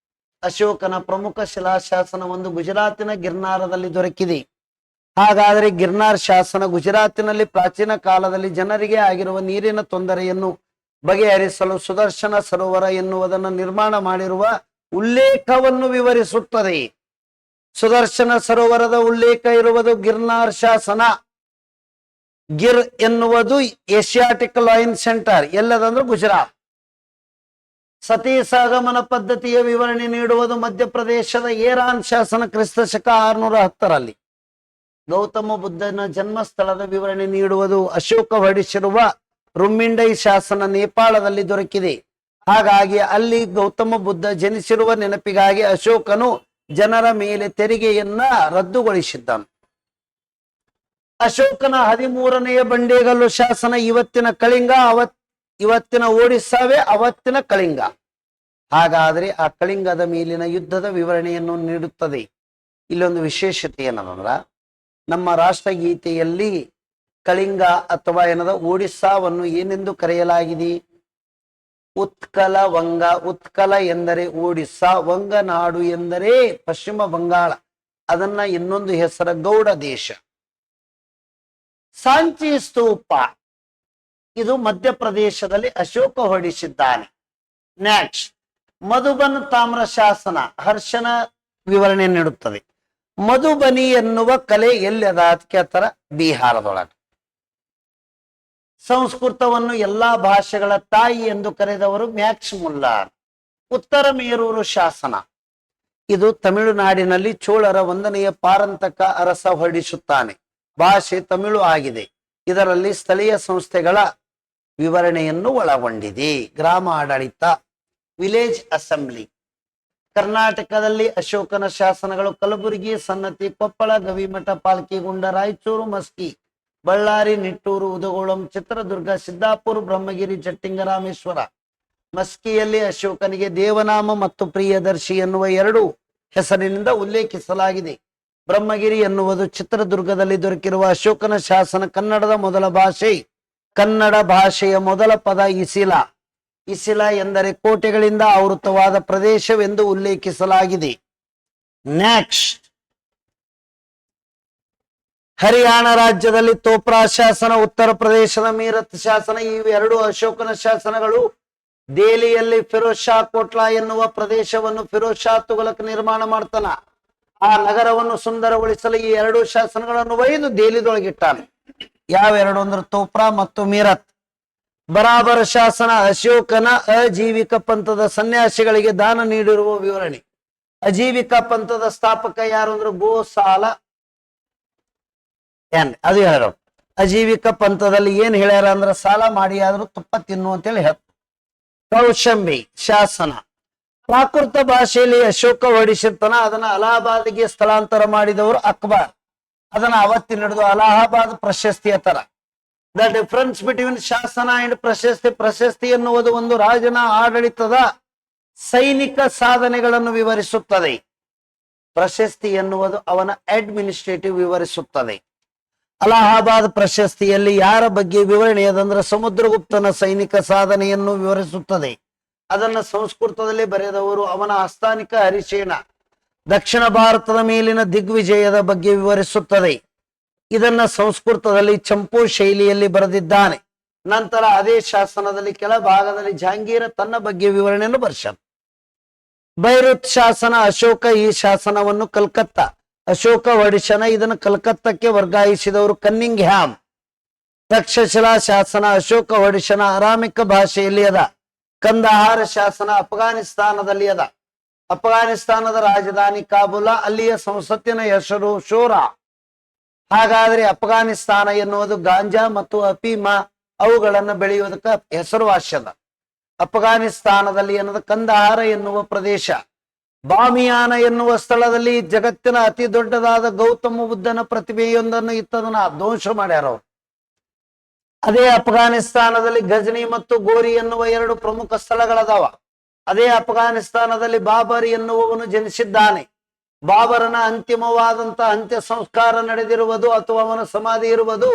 ಅಶೋಕನ ಪ್ರಮುಖ ಶಿಲಾಶಾಸನ ಒಂದು ಗುಜರಾತಿನ ಗಿರ್ನಾರದಲ್ಲಿ ದೊರಕಿದೆ. ಹಾಗಾದರೆ ಗಿರ್ನಾರ್ ಶಾಸನ ಗುಜರಾತಿನಲ್ಲಿ ಪ್ರಾಚೀನ ಕಾಲದಲ್ಲಿ ಜನರಿಗೆ ಆಗಿರುವ ನೀರಿನ ತೊಂದರೆಯನ್ನು ಬಗೆಹರಿಸಲು ಸುದರ್ಶನ ಸರೋವರ ಎನ್ನುವುದನ್ನು ನಿರ್ಮಾಣ ಮಾಡಿರುವ ಉಲ್ಲೇಖವನ್ನು ವಿವರಿಸುತ್ತದೆ. ಸುದರ್ಶನ ಸರೋವರದ ಉಲ್ಲೇಖ ಇರುವುದು ಗಿರ್ನಾರ್ ಶಾಸನ. ಗಿರ್ ಎನ್ನುವುದು ಏಷಿಯಾಟಿಕ್ ಲೈನ್ ಸೆಂಟರ್ ಎಲ್ಲದಂದ್ರೆ ಗುಜರಾತ್. ಸತೀ ಸಹಗಮನ ಪದ್ಧತಿಯ ವಿವರಣೆ ನೀಡುವುದು ಮಧ್ಯಪ್ರದೇಶದ ಏರಾನ್ ಶಾಸನ ಕ್ರಿಸ್ತ ಶಕ 610ರಲ್ಲಿ. ಗೌತಮ ಬುದ್ಧನ ಜನ್ಮಸ್ಥಳದ ವಿವರಣೆ ನೀಡುವುದು ಅಶೋಕ ಹೊರಡಿಸಿರುವ ರುಮ್ಮಿಂಡೈ ಶಾಸನ ನೇಪಾಳದಲ್ಲಿ ದೊರಕಿದೆ. ಹಾಗಾಗಿ ಅಲ್ಲಿ ಗೌತಮ ಬುದ್ಧ ಜನಿಸಿರುವ ನೆನಪಿಗಾಗಿ ಅಶೋಕನು ಜನರ ಮೇಲೆ ತೆರಿಗೆಯನ್ನ ರದ್ದುಗೊಳಿಸಿದ್ದನು. ಅಶೋಕನ 13ನೆಯ ಬಂಡೇಗಲ್ಲು ಶಾಸನ ಇವತ್ತಿನ ಕಳಿಂಗ, ಇವತ್ತಿನ ಒಡಿಸ್ಸಾವೇ ಅವತ್ತಿನ ಕಳಿಂಗ. ಹಾಗಾದ್ರೆ ಆ ಕಳಿಂಗದ ಮೇಲಿನ ಯುದ್ಧದ ವಿವರಣೆಯನ್ನು ನೀಡುತ್ತದೆ. ಇಲ್ಲೊಂದು ವಿಶೇಷತೆ ಏನಂದ್ರ, ನಮ್ಮ ರಾಷ್ಟ್ರಗೀತೆಯಲ್ಲಿ ಕಳಿಂಗ ಅಥವಾ ಏನದ ಒಡಿಸ್ಸಾವನ್ನು ಏನೆಂದು ಕರೆಯಲಾಗಿದೆ? ಉತ್ಕಲ ವಂಗ. ಉತ್ಕಲ ಎಂದರೆ ಒಡಿಸ್ಸಾ, ವಂಗನಾಡು ಎಂದರೆ ಪಶ್ಚಿಮ ಬಂಗಾಳ. ಅದನ್ನ ಇನ್ನೊಂದು ಹೆಸರ ಗೌಡ ದೇಶ. ಸಾಂಚಿ ಸ್ತೂಪ ಇದು ಮಧ್ಯಪ್ರದೇಶದಲ್ಲಿ ಅಶೋಕ ಹೊರಡಿಸಿದ್ದಾನೆ. ನೆಕ್ಸ್ಟ್, ಮಧುಬನ್ ತಾಮ್ರ ಶಾಸನ ಹರ್ಷನ ವಿವರಣೆ ನೀಡುತ್ತದೆ. ಮಧುಬನಿ ಎನ್ನುವ ಕಲೆ ಎಲ್ಲಿದ ಅಂತ ಕೇಳ್ತಾರ? ಬಿಹಾರದೊಳಗೆ. ಸಂಸ್ಕೃತವನ್ನು ಎಲ್ಲಾ ಭಾಷೆಗಳ ತಾಯಿ ಎಂದು ಕರೆದವರು ಮ್ಯಾಕ್ಸ್ ಮುಲ್ಲಾ. ಉತ್ತರ ಮೇರೂರು ಶಾಸನ ಇದು ತಮಿಳುನಾಡಿನಲ್ಲಿ ಚೋಳರ 1ನೆಯ ಪಾರಂತಕ ಅರಸ ಹೊರಡಿಸುತ್ತಾನೆ. ಭಾಷೆ ತಮಿಳು ಆಗಿದೆ. ಇದರಲ್ಲಿ ಸ್ಥಳೀಯ ಸಂಸ್ಥೆಗಳ ವಿವರಣೆಯನ್ನು ಒಳಗೊಂಡಿದೆ. ಗ್ರಾಮ ಆಡಳಿತ, ವಿಲೇಜ್ ಅಸೆಂಬ್ಲಿ. ಕರ್ನಾಟಕದಲ್ಲಿ ಅಶೋಕನ ಶಾಸನಗಳು ಕಲಬುರಗಿ, ಸನ್ನತಿ, ಕೊಪ್ಪಳ, ಗವಿಮಠ, ಪಾಲ್ಕಿಗುಂಡ, ರಾಯಚೂರು, ಮಸ್ಕಿ, ಬಳ್ಳಾರಿ, ನಿಟ್ಟೂರು, ಉದಗೋಳಂ, ಚಿತ್ರದುರ್ಗ, ಸಿದ್ದಾಪುರ, ಬ್ರಹ್ಮಗಿರಿ, ಚಟ್ಟಿಂಗ, ರಾಮೇಶ್ವರ. ಮಸ್ಕಿಯಲ್ಲಿ ಅಶೋಕನಿಗೆ ದೇವನಾಮ ಮತ್ತು ಪ್ರಿಯದರ್ಶಿ ಎನ್ನುವ 2 ಹೆಸರಿನಿಂದ ಉಲ್ಲೇಖಿಸಲಾಗಿದೆ. ಬ್ರಹ್ಮಗಿರಿ ಎನ್ನುವುದು ಚಿತ್ರದುರ್ಗದಲ್ಲಿ ದೊರಕಿರುವ ಅಶೋಕನ ಶಾಸನ. ಕನ್ನಡದ ಮೊದಲ ಭಾಷೆ. ಕನ್ನಡ ಭಾಷೆಯ ಮೊದಲ ಪದ ಇಸಿಲ. ಇಸಿಲ ಎಂದರೆ ಕೋಟೆಗಳಿಂದ ಆವೃತವಾದ ಪ್ರದೇಶವೆಂದು ಉಲ್ಲೇಖಿಸಲಾಗಿದೆ. ನೆಕ್ಸ್ಟ್, ಹರಿಯಾಣ ರಾಜ್ಯದಲ್ಲಿ ತೋಪ್ರಾ ಶಾಸನ, ಉತ್ತರ ಪ್ರದೇಶದ ಮೀರತ್ ಶಾಸನ. ಈ 2 ಅಶೋಕನ ಶಾಸನಗಳು. ದೆಹಲಿಯಲ್ಲಿ ಫಿರೋಜ್ ಶಾ ಕೋಟ್ಲಾ ಎನ್ನುವ ಪ್ರದೇಶವನ್ನು ಫಿರೋಜ್ ಶಾ ತುಘಲಕ್ ನಿರ್ಮಾಣ ಮಾಡ್ತಾನ. ಆ ನಗರವನ್ನು ಸುಂದರಗೊಳಿಸಲು ಈ 2 ಶಾಸನಗಳನ್ನು ಒಯ್ದು ದೆಹಲಿದೊಳಗಿಟ್ಟಾನೆ. ಯಾವೆರಡು ಅಂದ್ರೆ ತೋಪ್ರಾ ಮತ್ತು ಮೀರತ್. ಬರಾಬರ ಶಾಸನ ಅಶೋಕನ ಅಜೀವಿಕ ಪಂಥದ ಸನ್ಯಾಸಿಗಳಿಗೆ ದಾನ ನೀಡಿರುವ ವಿವರಣೆ. ಅಜೀವಿಕ ಪಂಥದ ಸ್ಥಾಪಕ ಯಾರು ಅಂದ್ರೆ ಗೋಸಾಲ ಅದು ಹೇಳ್ಯಾರ. ಅಜೀವಿಕ ಪಂಥದಲ್ಲಿ ಏನ್ ಹೇಳ್ಯಾರ ಅಂದ್ರೆ ಸಾಲ ಮಾಡಿ ಆದ್ರೂ ತುಪ್ಪ ತಿನ್ನು ಅಂತೇಳಿ ಹೇಳ್ತಾರೆ. ಕೌಶಂಬಿ ಶಾಸನ ಪ್ರಾಕೃತ ಭಾಷೆಯಲ್ಲಿ ಅಶೋಕ ಹೊರಡಿಸಿರ್ತಾನ. ಅದನ್ನ ಅಲಹಾಬಾದ್ಗೆ ಸ್ಥಳಾಂತರ ಮಾಡಿದವರು ಅಕ್ಬರ್. ಅದನ್ನ ಅವತ್ತಿನ ಹಿಡಿದು ಅಲಹಾಬಾದ್ ಪ್ರಶಸ್ತಿಯ ತರ. ದ ಡಿಫರೆನ್ಸ್ ಬಿಟ್ವೀನ್ ಶಾಸನ ಅಂಡ್ ಪ್ರಶಸ್ತಿ. ಪ್ರಶಸ್ತಿ ಎನ್ನುವುದು ಒಂದು ರಾಜನ ಆಡಳಿತದ ಸೈನಿಕ ಸಾಧನೆಗಳನ್ನು ವಿವರಿಸುತ್ತದೆ. ಪ್ರಶಸ್ತಿ ಎನ್ನುವುದು ಅವನ ಅಡ್ಮಿನಿಸ್ಟ್ರೇಟಿವ್ ವಿವರಿಸುತ್ತದೆ. ಅಲಹಾಬಾದ್ ಪ್ರಶಸ್ತಿಯಲ್ಲಿ ಯಾರ ಬಗ್ಗೆ ವಿವರಣೆ ಅದಂದ್ರೆ ಸಮುದ್ರಗುಪ್ತನ ಸೈನಿಕ ಸಾಧನೆಯನ್ನು ವಿವರಿಸುತ್ತದೆ. ಅದನ್ನ ಸಂಸ್ಕೃತದಲ್ಲಿ ಬರೆದವರು ಅವನ ಆಸ್ಥಾನಿಕ ಹರಿಸೇನ. ದಕ್ಷಿಣ ಭಾರತದ ಮೇಲಿನ ದಿಗ್ವಿಜಯದ ಬಗ್ಗೆ ವಿವರಿಸುತ್ತದೆ. ಇದನ್ನ ಸಂಸ್ಕೃತದಲ್ಲಿ ಚಂಪು ಶೈಲಿಯಲ್ಲಿ ಬರೆದಿದ್ದಾನೆ. ನಂತರ ಅದೇ ಶಾಸನದಲ್ಲಿ ಕೆಳ ಭಾಗದಲ್ಲಿ ಜಹಾಂಗೀರ ತನ್ನ ಬಗ್ಗೆ ವಿವರಣೆಯನ್ನು ಬರ್ಷ. ಬೈರುತ್ ಶಾಸನ ಅಶೋಕ ಈ ಶಾಸನವನ್ನು ಕಲ್ಕತ್ತಾ ಅಶೋಕ ಹೊರಡಿಸನ. ಇದನ್ನು ಕಲ್ಕತ್ತಕ್ಕೆ ವರ್ಗಾಯಿಸಿದವರು ಕನ್ನಿಂಗ್ ಹ್ಯಾಮ್. ತಕ್ಷಶಿಲಾ ಶಾಸನ ಅಶೋಕ ಹೊರಡಿಸನ ಅರಾಮಿಕ ಭಾಷೆಯಲ್ಲಿ ಅದ. ಕಂದಹಾರ ಶಾಸನ ಅಫ್ಘಾನಿಸ್ತಾನದಲ್ಲಿ ಅದ. ಅಫ್ಘಾನಿಸ್ತಾನದ ರಾಜಧಾನಿ ಕಾಬೂಲ. ಅಲ್ಲಿಯ ಸಂಸತ್ತಿನ ಹೆಸರು ಶೋರಾ. ಹಾಗಾದ್ರೆ ಅಫ್ಘಾನಿಸ್ತಾನ ಎನ್ನುವುದು ಗಾಂಜಾ ಮತ್ತು ಅಫೀಮ ಅವುಗಳನ್ನು ಬೆಳೆಯುವುದಕ್ಕೆ ಹೆಸರುವಾಸ್ಯದ. ಅಫ್ಘಾನಿಸ್ತಾನದಲ್ಲಿ ಎನ್ನುವುದು ಕಂದಹಾರ ಎನ್ನುವ ಪ್ರದೇಶ. ಬಾಮಿಯಾನ ಎನ್ನುವ ಸ್ಥಳದಲ್ಲಿ ಜಗತ್ತಿನ ಅತಿ ದೊಡ್ಡದಾದ ಗೌತಮ ಬುದ್ಧನ ಪ್ರತಿಮೆಯೊಂದನ್ನು ಇತ್ತದನ್ನ ಧ್ವಂಸ ಮಾಡ್ಯಾರ ಅವರು. ಅದೇ ಅಫ್ಘಾನಿಸ್ತಾನದಲ್ಲಿ ಗಜನಿ ಮತ್ತು ಗೋರಿ ಎನ್ನುವ 2 ಪ್ರಮುಖ ಸ್ಥಳಗಳದಾವ. ಅದೇ ಅಫ್ಘಾನಿಸ್ತಾನದಲ್ಲಿ ಬಾಬರ್ ಎನ್ನುವವನು ಜನಿಸಿದ್ದಾನೆ. ಬಾಬರನ ಅಂತಿಮವಾದಂತ ಅಂತ್ಯ ಸಂಸ್ಕಾರ ನಡೆದಿರುವುದು ಅಥವಾ ಅವನ ಸಮಾಧಿ ಇರುವುದು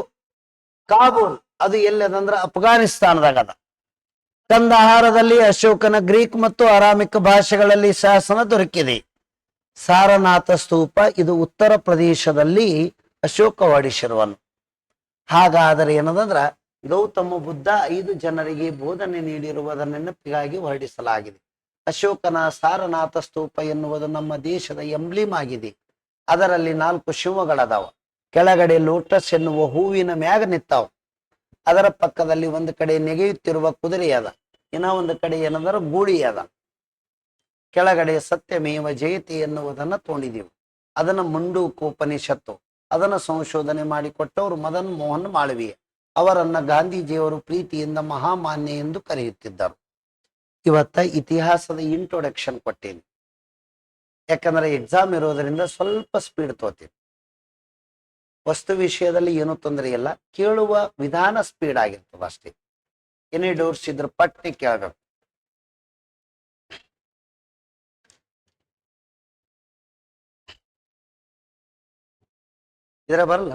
ಕಾಬೂಲ್. ಅದು ಎಲ್ಲದಂದ್ರೆ ಅಫ್ಘಾನಿಸ್ತಾನದಾಗದ. ಕಂದಹಾರದಲ್ಲಿ ಅಶೋಕನ ಗ್ರೀಕ್ ಮತ್ತು ಅರಾಮಿಕ್ ಭಾಷೆಗಳಲ್ಲಿ ಶಾಸನ ದೊರಕಿದೆ. ಸಾರನಾಥ ಸ್ತೂಪ ಇದು ಉತ್ತರ ಪ್ರದೇಶದಲ್ಲಿ ಅಶೋಕ ಹೊರಡಿಸಿರುವನು. ಹಾಗಾದರೆ ಏನದಂದ್ರ ಗೌತಮ ಬುದ್ಧ 5 ಜನರಿಗೆ ಬೋಧನೆ ನೀಡಿರುವುದ ನೆನಪಿಗಾಗಿ ಹೊರಡಿಸಲಾಗಿದೆ. ಅಶೋಕನ ಸಾರನಾಥ ಸ್ತೂಪ ಎನ್ನುವುದು ನಮ್ಮ ದೇಶದ ಎಂಬ್ಲಿಮ್ ಆಗಿದೆ. ಅದರಲ್ಲಿ 4 ಶಿವಗಳದಾವ. ಕೆಳಗಡೆ ಲೋಟಸ್ ಎನ್ನುವ ಹೂವಿನ ಮ್ಯಾಗ ನಿತ್ತಾವ. ಅದರ ಪಕ್ಕದಲ್ಲಿ ಒಂದು ಕಡೆ ನೆಗೆಯುತ್ತಿರುವ ಕುದುರೆ ಅದ. ಇನ್ನ ಒಂದು ಕಡೆ ಏನಂದ್ರೆ ಗೂಳಿ ಅದ. ಕೆಳಗಡೆ ಸತ್ಯಮೇವ ಜಯತಿ ಎನ್ನುವುದನ್ನ ತೋಣಿದೀವಿ. ಅದನ್ನ ಮುಂಡೂಕೋಪನಿಷತ್ತು. ಅದನ್ನ ಸಂಶೋಧನೆ ಮಾಡಿಕೊಟ್ಟವರು ಮದನ್ ಮೋಹನ್ ಮಾಳವೀಯ. ಅವರನ್ನ ಗಾಂಧೀಜಿಯವರು ಪ್ರೀತಿಯಿಂದ ಮಹಾಮಾನ್ಯ ಎಂದು ಕರೆಯುತ್ತಿದ್ದರು. ಇವತ್ತ ಇತಿಹಾಸದ ಇಂಟ್ರೊಡಕ್ಷನ್ ಕೊಟ್ಟೇನಿ. ಯಾಕಂದ್ರೆ ಎಕ್ಸಾಮ್ ಇರೋದರಿಂದ ಸ್ವಲ್ಪ ಸ್ಪೀಡ್ ತೋತೀನಿ. ವಸ್ತು ವಿಷಯದಲ್ಲಿ ಏನೂ ತೊಂದರೆ ಇಲ್ಲ, ಕೇಳುವ ವಿಧಾನ ಸ್ಪೀಡ್ ಆಗಿರ್ತದೆ ಅಷ್ಟೇ. ಎನಿ ಡೌಟ್ಸ್ ಇದ್ರ ಪಟ್ಟಿ ಕೇಳಬೇಕು. ಇದ್ರ ಬರಲ್ಲ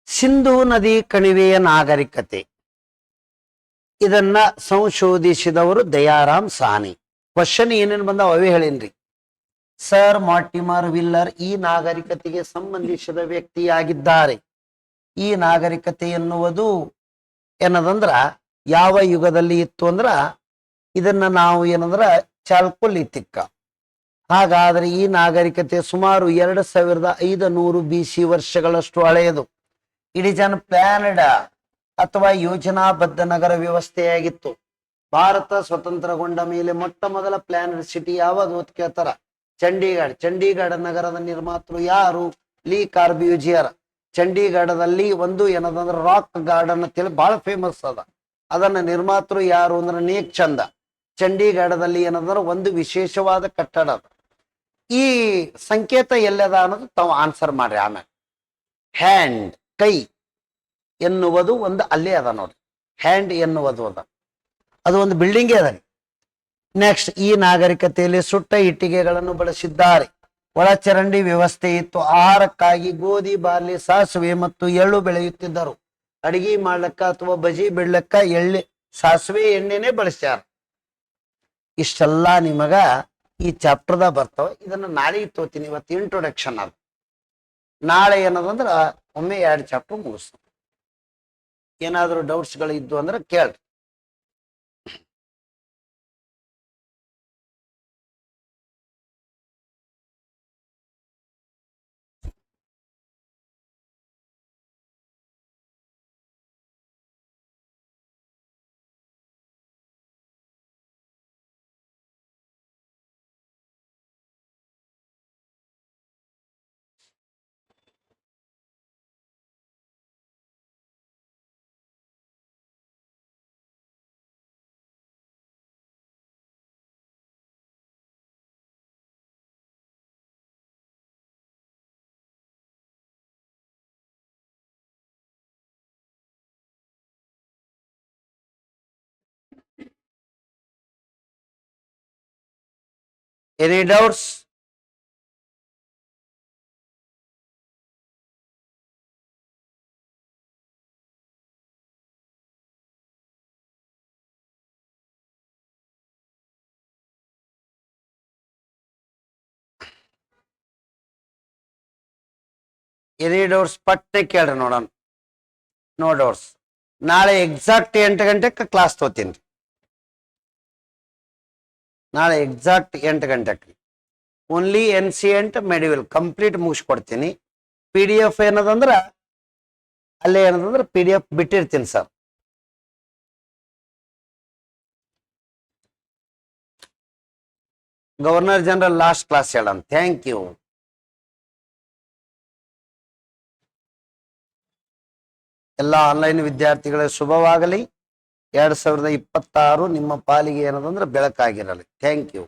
ಸಿಂಧೂ ನದಿ ಕಣಿವೆಯ ನಾಗರಿಕತೆ ಇದನ್ನ ಸಂಶೋಧಿಸಿದವರು ದಯಾರಾಮ್ ಸಾನಿ. ಕ್ವಶನ್ ಏನೇನು ಬಂದಾವ ಅವೇ ಹೇಳೇನ್ರಿ. ಸರ್ ಮಾರ್ಟಿಮರ್ ವಿಲ್ಲರ್ ಈ ನಾಗರಿಕತೆಗೆ ಸಂಬಂಧಿಸಿದ ವ್ಯಕ್ತಿಯಾಗಿದ್ದಾರೆ. ಈ ನಾಗರಿಕತೆ ಎನ್ನುವುದು ಏನದಂದ್ರ ಯಾವ ಯುಗದಲ್ಲಿ ಇತ್ತು ಅಂದ್ರ ಇದನ್ನ ನಾವು ಏನಂದ್ರ ಚಾಲ್ಕೊಲಿತಿಕ್ಕ. ಹಾಗಾದ್ರೆ ಈ ನಾಗರಿಕತೆ ಸುಮಾರು 2500 BC ವರ್ಷಗಳಷ್ಟು ಹಳೆಯದು. ಇಟ್ ಈಸ್ ಅನ್ ಪ್ಲಾನ್ಡ್ ಅಥವಾ ಯೋಜನಾಬದ್ಧ ನಗರ ವ್ಯವಸ್ಥೆಯಾಗಿತ್ತು. ಭಾರತ ಸ್ವತಂತ್ರಗೊಂಡ ಮೇಲೆ ಮೊಟ್ಟ ಮೊದಲ ಪ್ಲಾನ್ಡ್ ಸಿಟಿ ಯಾವುದು ಅಂತ ಕೇಳ್ತಾರ, ಚಂಡೀಗಢ. ಚಂಡೀಗಢ ನಗರದ ನಿರ್ಮಾತೃ ಯಾರು? ಲೀ ಕಾರ್ಬ್ಯೂಜಿಯರ್. ಚಂಡೀಗಢದಲ್ಲಿ ಒಂದು ಏನದಂದ್ರೆ ರಾಕ್ ಗಾರ್ಡನ್ ಅಂತೇಳಿ ಬಹಳ ಫೇಮಸ್ ಅದ. ಅದನ್ನ ನಿರ್ಮಾತೃ ಯಾರು ಅಂದ್ರೆ ನೇಕ್ ಚಂದ. ಚಂಡೀಗಢದಲ್ಲಿ ಏನಂದ್ರೆ ಒಂದು ವಿಶೇಷವಾದ ಕಟ್ಟಡ ಅದ. ಈ ಸಂಕೇತ ಎಲ್ಲದ ಅನ್ನೋದು ತಾವು ಆನ್ಸರ್ ಮಾಡ್ರಿ. ಆಮೇಲೆ ಹ್ಯಾಂಡ್ ಕೈ ಎನ್ನುವುದು ಒಂದು ಅಲ್ಲೇ ಅದ ನೋಡ್ರಿ. ಹ್ಯಾಂಡ್ ಎನ್ನುವುದು ಅದ, ಅದು ಒಂದು ಬಿಲ್ಡಿಂಗೇ ಅದ. ನೆಕ್ಸ್ಟ್, ಈ ನಾಗರಿಕತೆಯಲ್ಲಿ ಸುಟ್ಟ ಇಟ್ಟಿಗೆಗಳನ್ನು ಬಳಸಿದ್ದಾರೆ. ಒಳಚರಂಡಿ ವ್ಯವಸ್ಥೆ ಇತ್ತು. ಆಹಾರಕ್ಕಾಗಿ ಗೋಧಿ, ಬಾರ್ಲಿ, ಸಾಸಿವೆ ಮತ್ತು ಎಳ್ಳು ಬೆಳೆಯುತ್ತಿದ್ದರು. ಅಡಿಗೆ ಮಾಡ್ಲಕ್ಕ ಅಥವಾ ಬಜಿ ಬಿಡ್ಲಕ್ಕ ಸಾಸಿವೆ ಎಣ್ಣೆನೆ ಬಳಸ್ಯಾರ. ಇಷ್ಟೆಲ್ಲ ನಿಮಗ ಈ ಚಾಪ್ಟರ್ದಾಗ ಬರ್ತಾವ. ಇದನ್ನ ನಾಳೆ ತೋತೀನಿ. ಇವತ್ತು ಇಂಟ್ರೊಡಕ್ಷನ್ ಅದು. ನಾಳೆ ಏನದಂದ್ರ ಒಮ್ಮೆ 2 ಚಾಪ್ಟರ್ ಮುಗಿಸ್ತಾವ. ಏನಾದ್ರು ಡೌಟ್ಸ್ಗಳು ಇದ್ದು ಅಂದ್ರೆ ಕೇಳ್ರಿ. Any doubts? Any doubts? ಪಟ್ಟೆ ಕೇಳ್ರಿ ನೋಡೋಣ. No doubts. ನಾಳೆ ಎಕ್ಸಾಕ್ಟ್ 8 ಗಂಟೆಗೆ ಕ್ಲಾಸ್ ತಗೋತೀನಿ. ನಾಳೆ ಎಕ್ಸಾಕ್ಟ್ 8 ಗಂಟೆಗೆ ಓನ್ಲಿ ಎನ್ಸಿಯಂಟ್ ಮೆಡಿವಲ್ ಕಂಪ್ಲೀಟ್ ಮುಗಿಸ್ಕೊಡ್ತೀನಿ. PDF ಏನದಂದ್ರ ಅಲ್ಲೇ ಏನದಂದ್ರೆ PDF ಬಿಟ್ಟಿರ್ತೀನಿ sir. Governor general last class ಹೇಳೋಣ. Thank you. ಎಲ್ಲ ಆನ್ಲೈನ್ ವಿದ್ಯಾರ್ಥಿಗಳ ಶುಭವಾಗಲಿ. 2026 ನಿಮ್ಮ ಪಾಲಿಗೆ ಏನದಂದ್ರೆ ಬೆಳಕಾಗಿರಲಿ. Thank you.